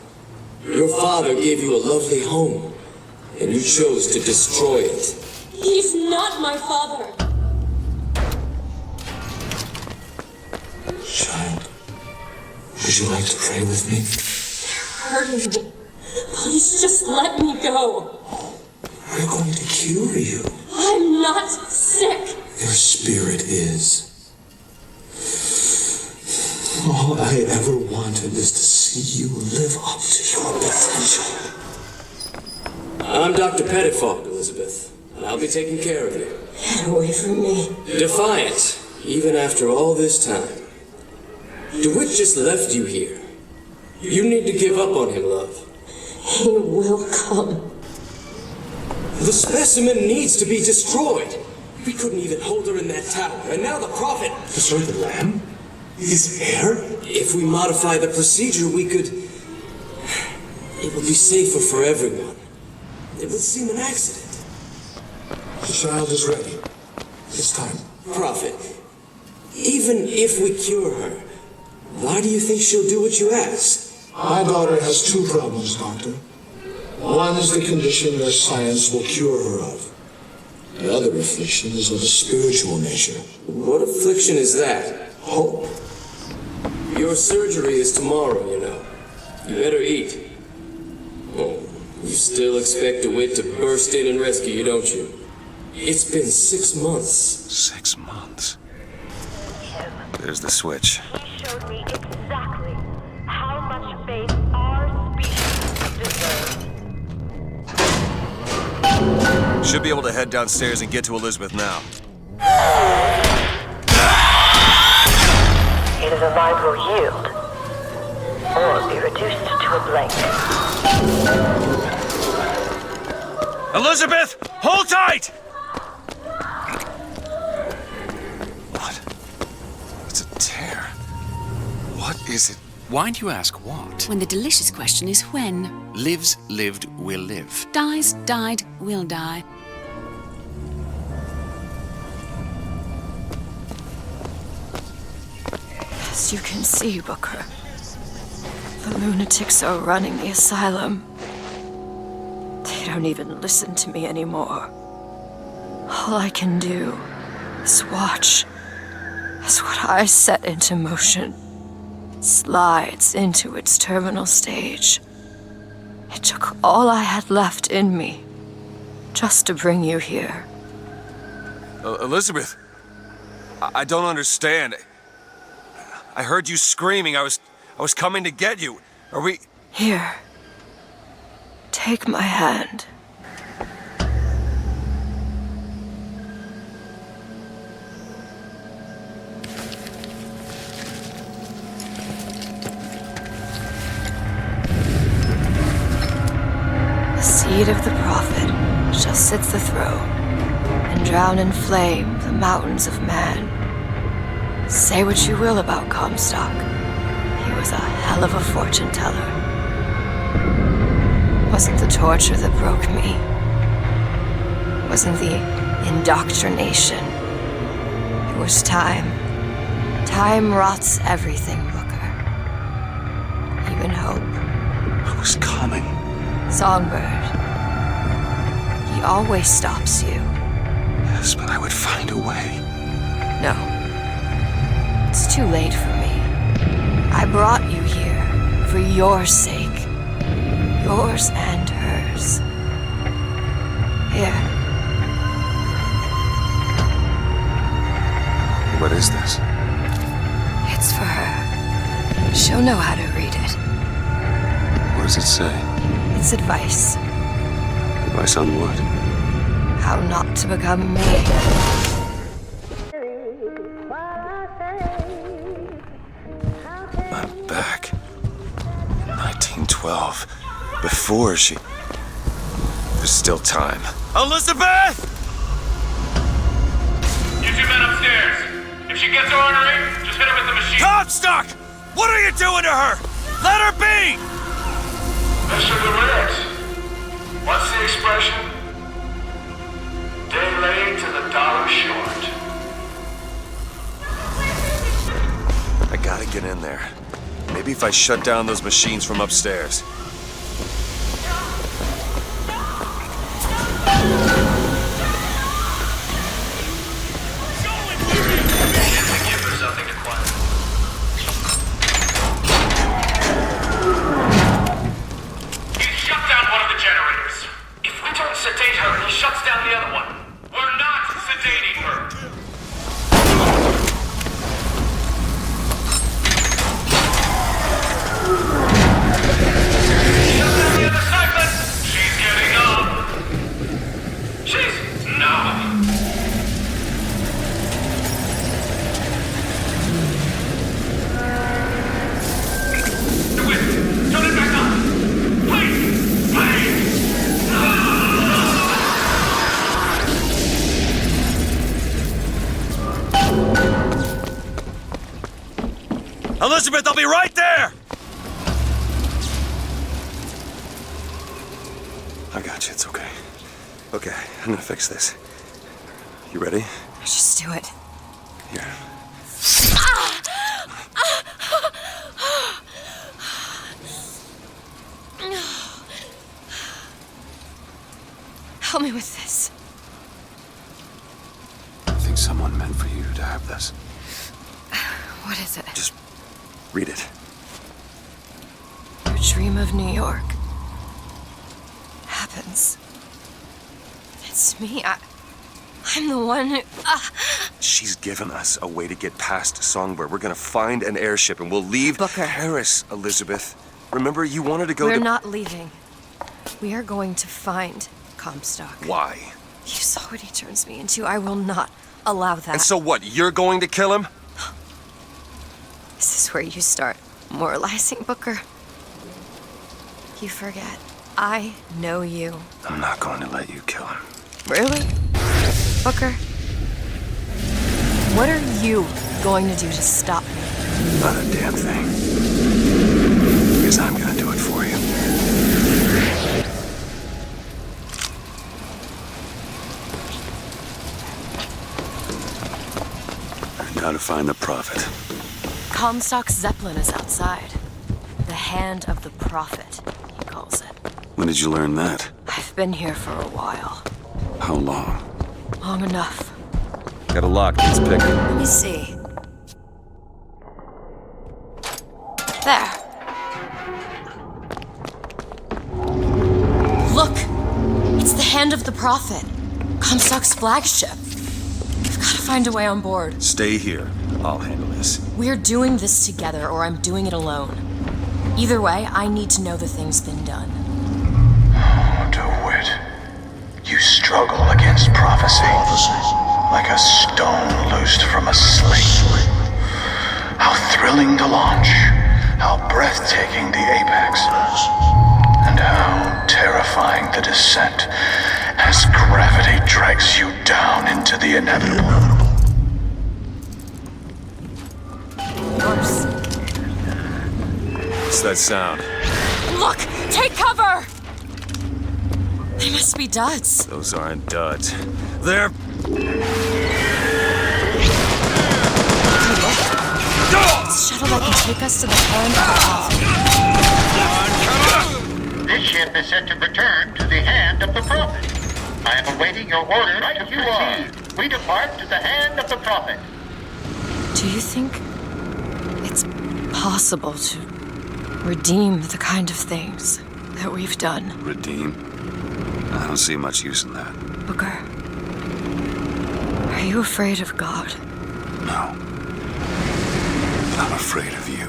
Your father gave you a lovely home, and you chose to destroy it. He's not my father. Child, would you like to pray with me? Hurting me. Please just let me go. We're going to cure you. I'm not sick. Your spirit is. All I ever wanted is to see you live up to your potential. I'm Dr. Pettifog, Elizabeth, and I'll be taking care of you. Get away from me. Defiant, even after all this time. DeWitt just left you here. You need to give up on him, love. He will come. The specimen needs to be destroyed. We couldn't even hold her in that tower, and now the Prophet... Destroy the lamb? His hair? If we modify the procedure, we could... It would be safer for everyone. It would seem an accident. The child is ready. It's time. Prophet, even if we cure her, why do you think she'll do what you ask? My daughter has two problems, Doctor. One is the condition your science will cure her of. The other affliction is of a spiritual nature. What affliction is that? Hope. Your surgery is tomorrow, you know. You better eat. Oh, you still expect DeWitt to burst in and rescue you, don't you? It's been 6 months. 6 months? There's the switch. He showed me exactly how much faith our species deserves. Should be able to head downstairs and get to Elizabeth now. Either the mind will yield, or be reduced to a blank. Elizabeth, hold tight! What? It's a tear. What is it? Why do you ask what? When the delicious question is when. Lives, lived, will live. Dies, died, will die. As you can see, Booker, the lunatics are running the asylum. They don't even listen to me anymore. All I can do is watch as what I set into motion slides into its terminal stage. It took all I had left in me just to bring you here. Elizabeth, I don't understand. I heard you screaming. I was coming to get you. Are we... Here. Take my hand. The seed of the prophet shall sit the throne and drown in flame the mountains of man. Say what you will about Comstock. He was a hell of a fortune teller. Wasn't the torture that broke me. Wasn't the indoctrination. It was time. Time rots everything, Booker. Even hope. I was coming. Songbird. He always stops you. Yes, but I would find a way. No. It's too late for me. I brought you here for your sake. Yours and hers. Here. What is this? It's for her. She'll know how to read it. What does it say? It's advice. Advice on what? How not to become me. I'm back. 1912. Before she... There's still time. Elizabeth! You two men upstairs. If she gets ornery, just hit her with the machine. Comstock! What are you doing to her? Let her be! Mr. DeWitt, what's the expression? Day late and the dollar short. I gotta get in there. Maybe if I shut down those machines from upstairs. Give her something to quiet. He shut down one of the generators. If we don't sedate her, he shuts down the other one. We're not sedating her. She's getting up. She's no. Turn it back on. Please, please. Elizabeth, I'll be right there! I got you, it's okay. Okay, I'm gonna fix this. You ready? Just do it. Here. Help me with this. I think someone meant for you to have this. What is it? Just read it. Your dream of New York happens. It's me. I'm the one who... She's given us a way to get past Songbird. We're gonna find an airship and we'll leave Paris, Elizabeth. Remember, you wanted to go We're to... not leaving. We are going to find Comstock. Why? You saw what he turns me into. I will not allow that. And so what, you're going to kill him? This is where you start moralizing, Booker. You forget. I know you. I'm not going to let you kill him. Really? Booker? What are you going to do to stop me? Not a damn thing. Because I'm gonna do it for you. Now to find the prophet. Comstock's Zeppelin is outside. The hand of the prophet, he calls it. When did you learn that? I've been here for a while. How long? Long enough. Got a lock, let's pick it. Let me see. There. Look! It's the Hand of the Prophet, Comstock's flagship. We've got to find a way on board. Stay here. I'll handle this. We're doing this together, or I'm doing it alone. Either way, I need to know the thing's been done. DeWitt, you struggle against prophecy like a stone loosed from a sling. How thrilling the launch, how breathtaking the apex, and how terrifying the descent as gravity drags you down into the inevitable. Worse. What's that sound? Look! Take cover! They must be duds. Those aren't duds. They're... This shuttle that can take us to the Hand of the Prophet. This ship is set to return to the Hand of the Prophet. I am awaiting your order to proceed. We depart to the Hand of the Prophet. Do you think it's possible to redeem the kind of things that we've done? Redeem? I don't see much use in that. Booker, are you afraid of God? No. I'm afraid of you.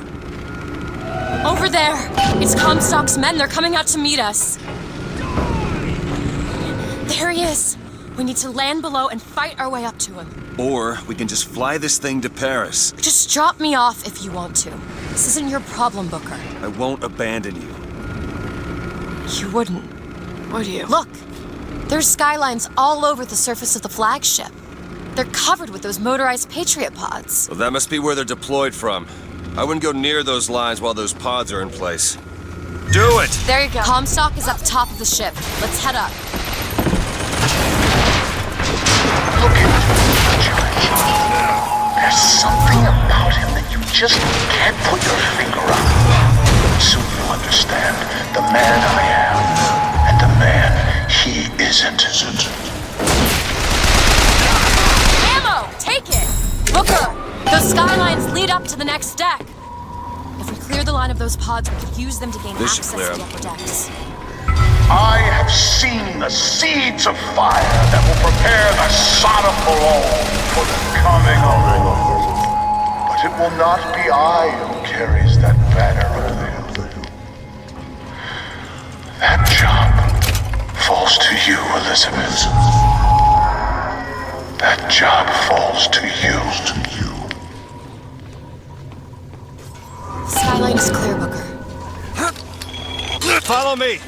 Over there! It's Comstock's men. They're coming out to meet us. There he is. We need to land below and fight our way up to him. Or we can just fly this thing to Paris. Just drop me off if you want to. This isn't your problem, Booker. I won't abandon you. You wouldn't, would you? Look! There's skylines all over the surface of the flagship. They're covered with those motorized Patriot pods. Well, that must be where they're deployed from. I wouldn't go near those lines while those pods are in place. Do it! There you go. Comstock is at the top of the ship. Let's head up. Look at him. There's something about him that you just can't put your finger on. Soon you'll understand the man I am and the man he isn't. Ammo! Take it! Booker! Those skylines lead up to the next deck. If we clear the line of those pods, we could use them to gain access to the upper decks. I have seen the seeds of fire that will prepare the Sodom for the coming of the Lord. But it will not be I who carries that banner over you. That job falls to you, Elizabeth. That job falls to you. Skyline is clear, Booker. Follow me!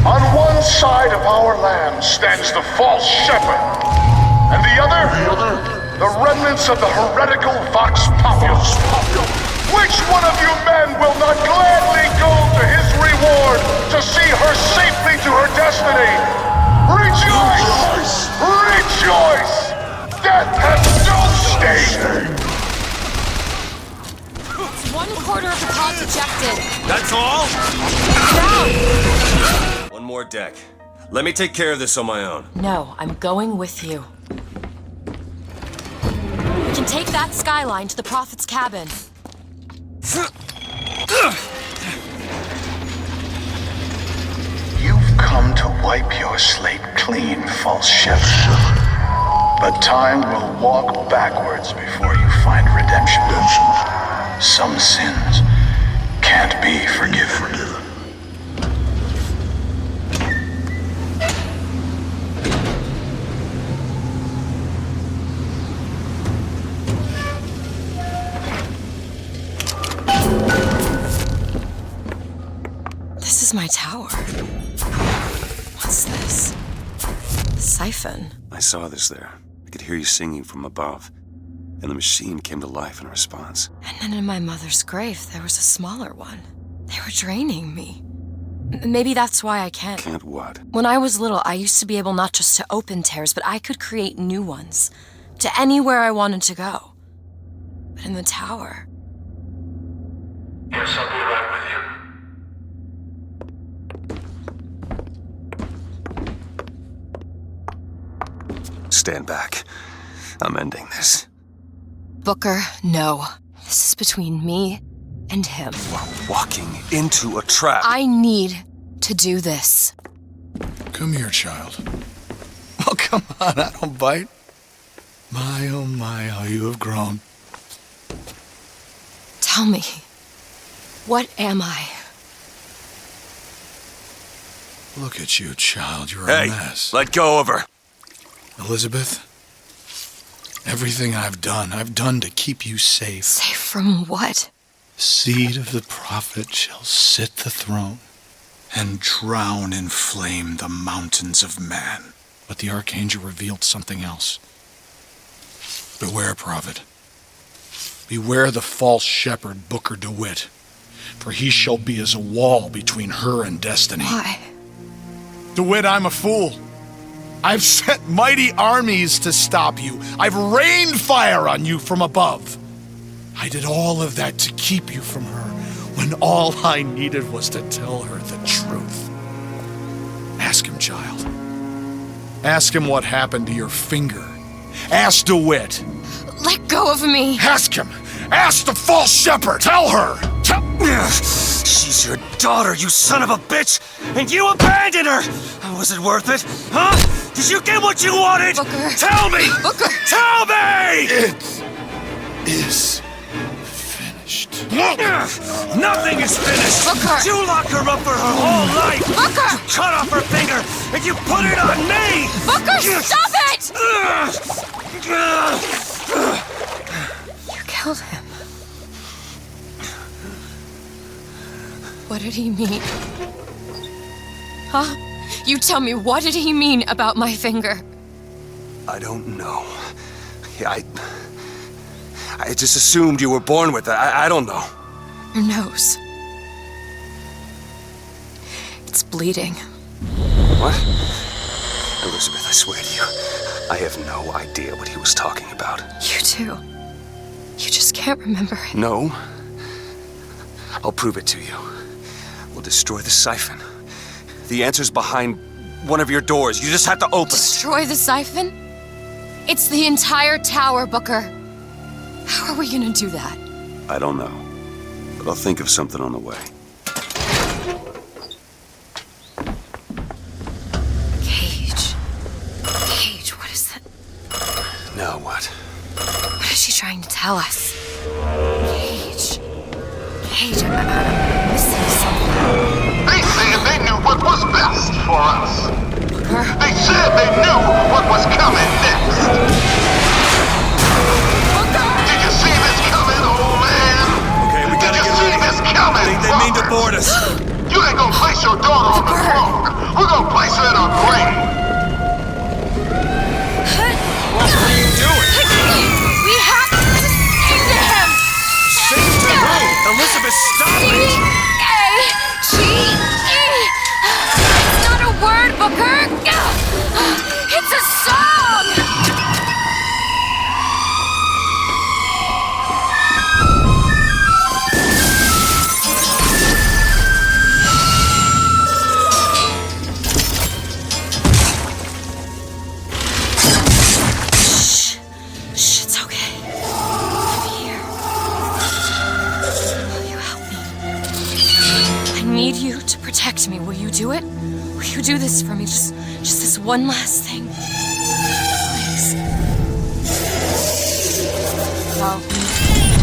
On one side of our land stands the false shepherd, and the other, the remnants of the heretical Vox Populus. Which one of you men will not gladly go to his reward to see her safely to her destiny? Rejoice! Rejoice! Death has no sting! It's 1/4 of the pods ejected. That's all? Down! One more deck. Let me take care of this on my own. No, I'm going with you. We can take that skyline to the Prophet's cabin. You've come to wipe your slate clean, false shepherd. But time will walk backwards before you find redemption. Some sins can't be forgiven. This is my tower. What's this? Siphon. I saw this there. I could hear you singing from above. And the machine came to life in response. And then in my mother's grave, there was a smaller one. They were draining me. Maybe that's why I can't. Can't what? When I was little, I used to be able not just to open tears, but I could create new ones. To anywhere I wanted to go. But in the tower... Yes, I'll be right with you. Stand back. I'm ending this. Booker, no. This is between me and him. We're walking into a trap. I need to do this. Come here, child. Oh, come on, I don't bite. My, oh my, how you have grown. Tell me, what am I? Look at you, child. You're Hey, a mess. let go of her. Elizabeth, everything I've done to keep you safe. Safe from what? The seed of the prophet shall sit the throne and drown in flame the mountains of man. But the archangel revealed something else. Beware, prophet. Beware the false shepherd, Booker DeWitt, for he shall be as a wall between her and destiny. Why? DeWitt, I'm a fool. I've sent mighty armies to stop you. I've rained fire on you from above. I did all of that to keep you from her, when all I needed was to tell her the truth. Ask him, child. Ask him what happened to your finger. Ask DeWitt. Let go of me. Ask him. Ask the false shepherd. Tell her. She's your daughter, you son of a bitch! And you abandoned her! Was it worth it? Huh? Did you get what you wanted? Booker. Tell me! Booker! Tell me! It is finished. Nothing is finished! Booker! You locked her up for her whole life! Booker! You cut off her finger, and you put it on me! Booker, stop it! You killed him. What did he mean? Huh? You tell me, what did he mean about my finger? I don't know. I just assumed you were born with it. I don't know. Your nose. It's bleeding. What? Elizabeth, I swear to you, I have no idea what he was talking about. You too. You just can't remember it. No. I'll prove it to you. We'll destroy the siphon. The answer's behind one of your doors. You just have to open it. Destroy the siphon? It's the entire tower, Booker. How are we gonna do that? I don't know. But I'll think of something on the way. Cage. Cage, what is that? Now what? What is she trying to tell us? Cage. Cage, I'm missing something. They said they knew what was best for us. Booker? They said they knew what was coming next. Booker! Did you see this coming, old man? Okay, we gotta get ready. This coming, They mean to board us. You ain't gonna place your daughter on the throne. We're gonna place her in a grave. What are you doing? We have to sing to him! Sing to who? Elizabeth, stop it! C-A-G-E! It's not a word, Booker! It's a song! Shh, it's okay. I'm here. Will you help me? I need you to protect me. Will you do it? Will you do this for me? Just this one last thing. Please.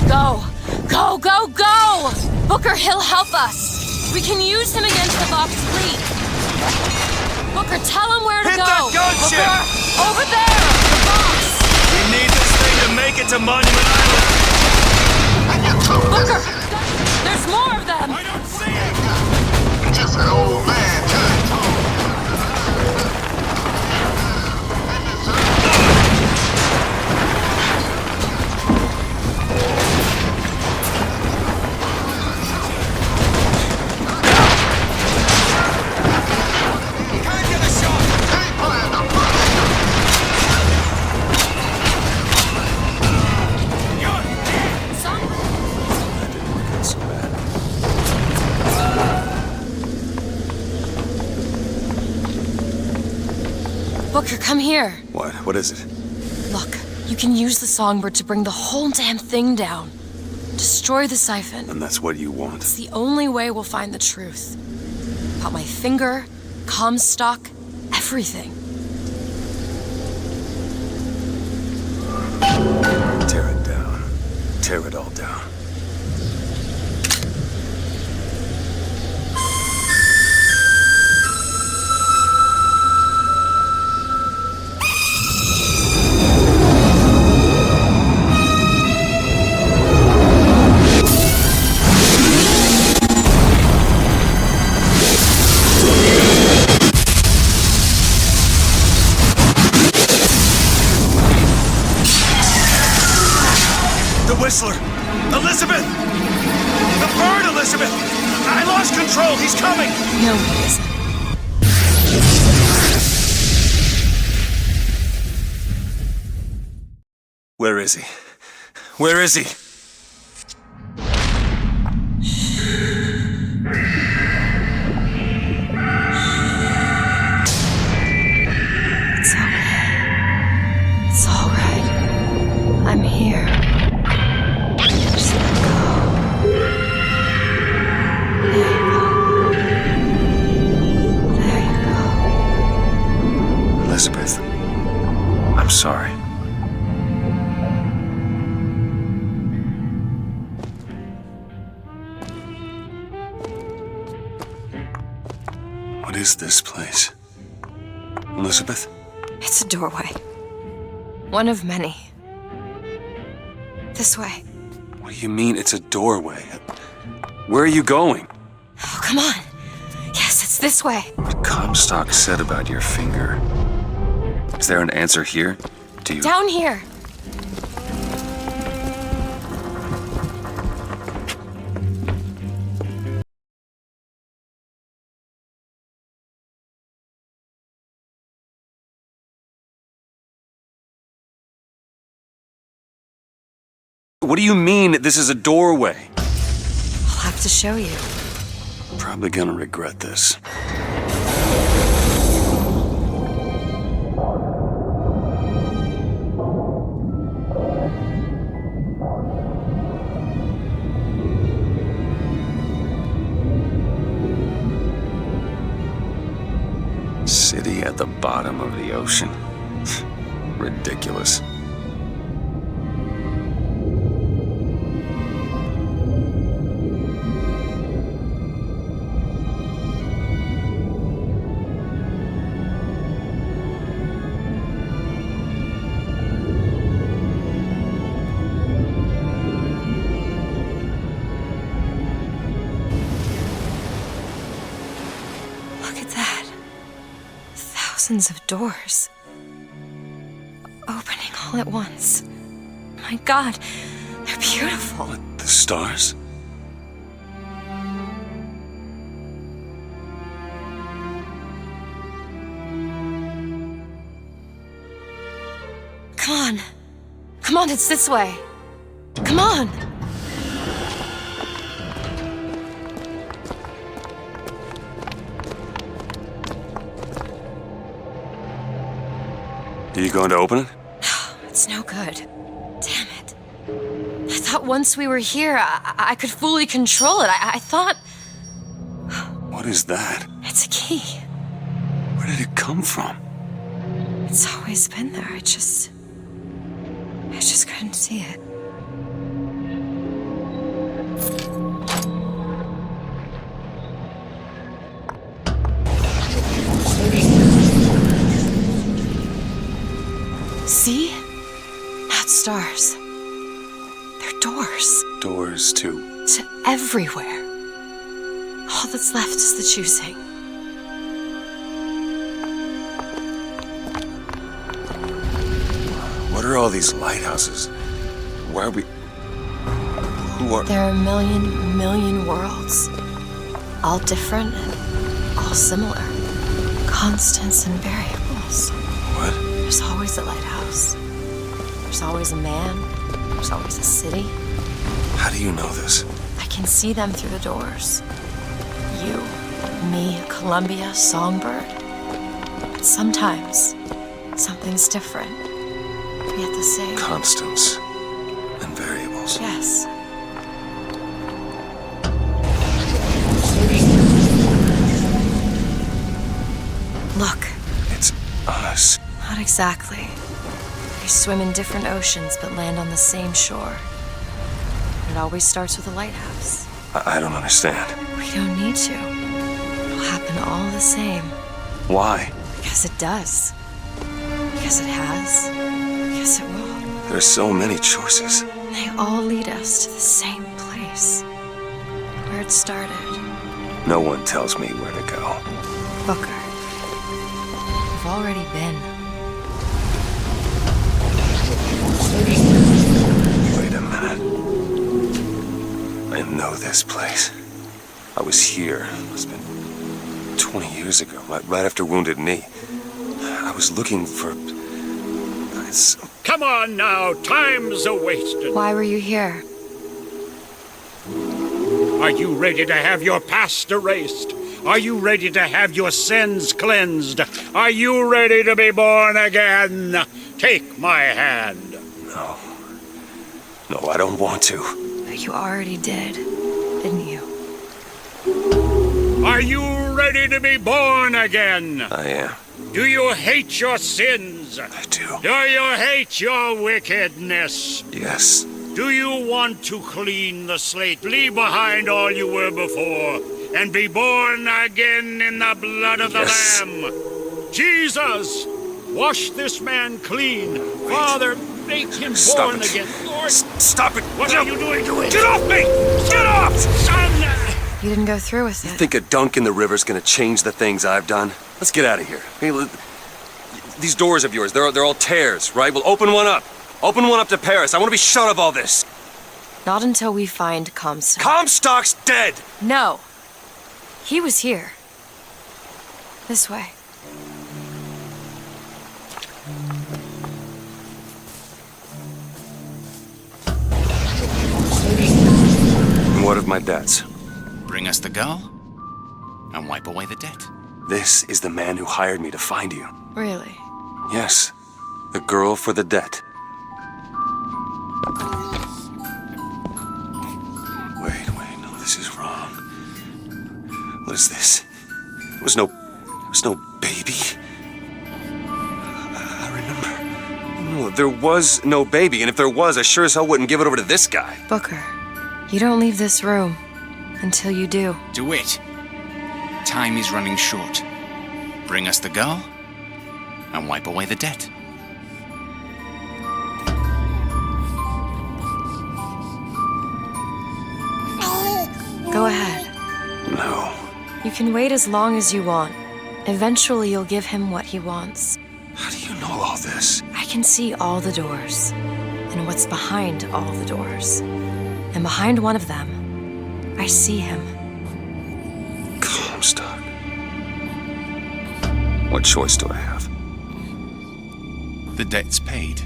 Go. Go, go, go! Booker, he'll help us. We can use him against the Vox fleet. Booker, tell him where to Hit go. that gunship! Booker, over there! The Vox! We need this thing to make it to Monument Island. Booker! There's more of them! I don't see it! Just an old man turned Booker, come here. What? What is it? Look, you can use the songbird to bring the whole damn thing down. Destroy the siphon. And that's what you want? It's the only way we'll find the truth. About my finger, Comstock, everything. Tear it down. Tear it all down. Whistler! Elizabeth! The bird, Elizabeth! I lost control! He's coming! No, he isn't. Where is he? Where is he? It's okay. It's all right. I'm here. Just let go. There you go. There you go. Elizabeth, I'm sorry. What is this place? Elizabeth? It's a doorway. One of many. This way. What do you mean it's a doorway? Where are you going? Oh, come on. Yes, it's this way. What Comstock said about your finger. Is there an answer here? Do you... Down here. What do you mean this is a doorway? I'll have to show you. Probably gonna regret this. City at the bottom of the ocean. Ridiculous. Look at that. Thousands of doors. Opening all at once. My God, they're beautiful. What, the stars? Come on. Come on, it's this way. Come on. Are you going to open it? It's no good. Damn it. I thought once we were here, I could fully control it. I thought... What is that? It's a key. Where did it come from? It's always been there. I just couldn't see it. See? Not stars. They're doors. Doors to... To everywhere. All that's left is the choosing. What are all these lighthouses? Why are we... Who are... There are a million worlds. All different and all similar. Constants and variables. What? There's always a lighthouse. There's always a man. There's always a city. How do you know this? I can see them through the doors. You, me, Columbia, Songbird. But sometimes, something's different. Yet the same. Constants and variables. Yes. Look. us. Not exactly. We swim in different oceans but land on the same shore. It always starts with a lighthouse. I don't understand. We don't need to. It'll happen all the same. Why? Because it does. Because it has. Because it will. There's so many choices. They all lead us to the same place. Where it started. No one tells me where to go. Booker. We've already been. Wait a minute. I know this place. I was here. It must have been 20 years ago, right after Wounded Knee. I was looking for... Come on now, time's a-wasted. Why were you here? Are you ready to have your past erased? Are you ready to have your sins cleansed? Are you ready to be born again? Take my hand. No. No, I don't want to. But you already did, didn't you? Are you ready to be born again? I am. Do you hate your sins? I do. Do you hate your wickedness? Yes. Do you want to clean the slate, leave behind all you were before, and be born again in the blood of the Lamb? Jesus, wash this man clean. Wait. Father, make him born again. Lord, stop it. What are you doing? Get off me! Get off! Son! You didn't go through with it. You think a dunk in the river's gonna change the things I've done? Let's get out of here. Hey, these doors of yours, they're all tears, right? Well, open one up. Open one up to Paris. I want to be shut of all this. Not until we find Comstock. Comstock's dead! No. He was here. This way. And what of my debts? Bring us the girl, and wipe away the debt. This is the man who hired me to find you. Really? Yes. The girl for the debt. Wait, no, this is wrong. What is this? There was no baby. I remember. No, there was no baby, and if there was, I sure as hell wouldn't give it over to this guy. Booker, you don't leave this room until you do. Do it. Time is running short. Bring us the girl, and wipe away the debt. Go ahead. No. You can wait as long as you want. Eventually you'll give him what he wants. How do you know all this? I can see all the doors, and what's behind all the doors. And behind one of them, I see him. Comstock. What choice do I have? The debt's paid.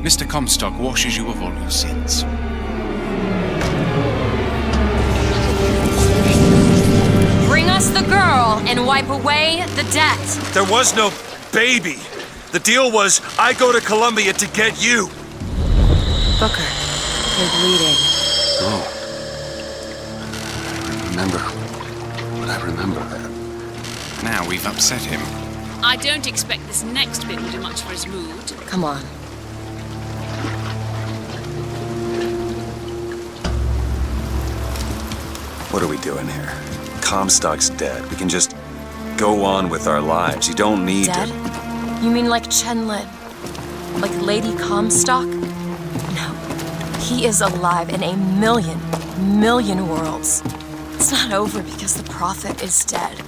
Mr. Comstock washes you of all your sins. Bring us the girl and wipe away the debt. There was no baby. The deal was I go to Columbia to get you. Booker, you're bleeding. Oh. I remember that. Now we've upset him. I don't expect this next bit will do much for his mood. Come on. What are we doing here? Comstock's dead. We can just go on with our lives. You don't need Dead? to... You mean like Chen Lin? Like Lady Comstock? No. He is alive in a million worlds. It's not over because the Prophet is dead.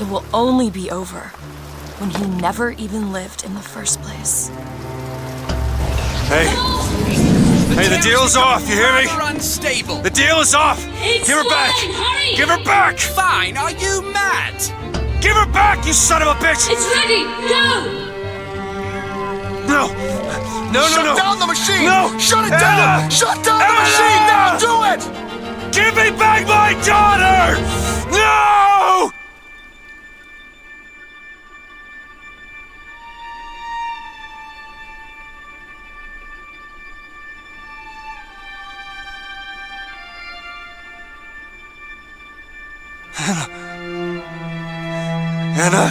It will only be over when he never even lived in the first place. Hey! Hey, the deal's off, you hear me? Unstable. The deal is off! It's Give her back! fine, hurry! Give her back! Fine, are you mad? Give her back, you son of a bitch! It's ready! Go! No! No! Shut down the machine! No! Shut it Anna! down! Shut down the Anna! machine! Now do it! Give me back my daughter! No! Anna?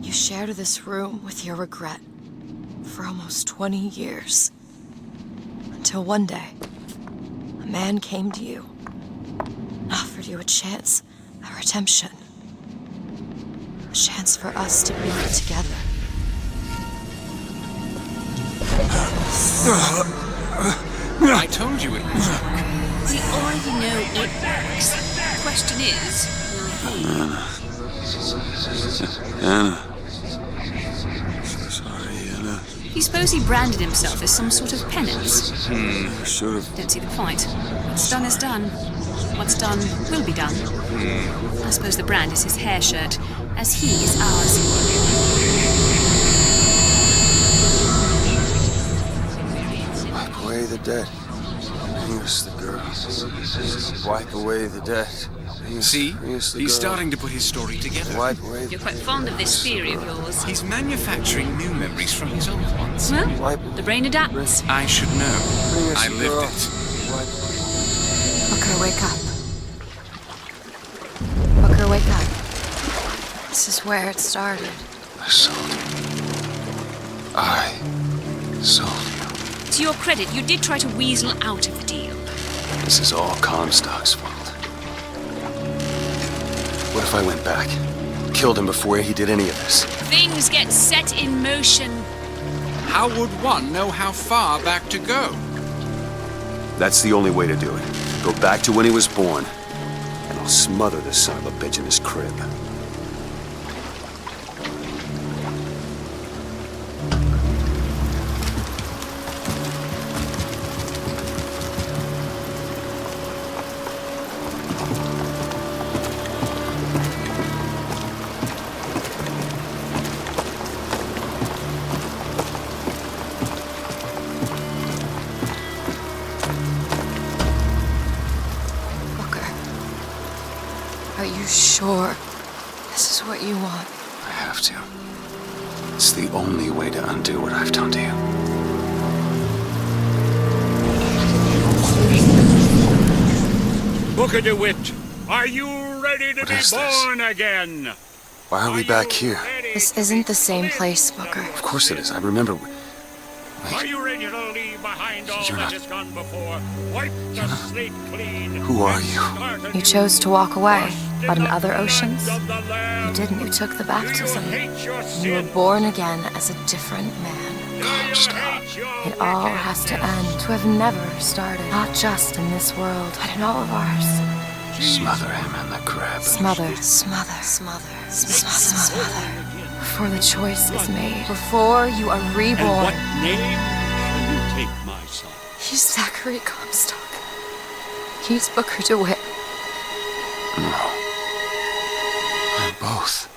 You shared this room with your regret for almost 20 years. Until one day, a man came to you and offered you a chance at redemption. A chance for us to be together. I told you it would work. We already know it works. The question is, will he? Anna. Sorry, Anna. Do you suppose he branded himself as some sort of penance? Should have. Don't see the point. What's done is done. What's done will be done. I suppose the brand is his hair shirt, as he is ours. Wipe away the debt. Bring us the girl. Wipe away the debt. See? He's starting to put his story together. Wipe away You're quite fond of this theory of yours. He's manufacturing new memories from his old ones. Well, the brain adapts. I should know. I lived it. Booker, wake up. Booker, wake up. This is where it started. I sold you. I sold you. To your credit, you did try to weasel out of the deal. This is all Comstock's fault. What if I went back? Killed him before he did any of this? Things get set in motion. How would one know how far back to go? That's the only way to do it. Go back to when he was born, and I'll smother this son of a bitch in his crib. Are you sure this is what you want? I have to. It's the only way to undo what I've done to you. Booker DeWitt, are you ready to be born again? Why are we back here? This isn't the same place, Booker. Of course it is. I remember. Are you ready to leave behind all that has gone before? Wipe the slate clean. Who are you? You chose to walk away, but in other oceans, you didn't. You took the baptism. You were born again as a different man. It all has to end. To have never started, not just in this world, but in all of ours. Smother him in the crib. Smother, smother, smother, smother, smother. Before the choice is made, before you are reborn. And what name shall you take, my son? He's Zachary Comstock. He's Booker DeWitt. No. They're both.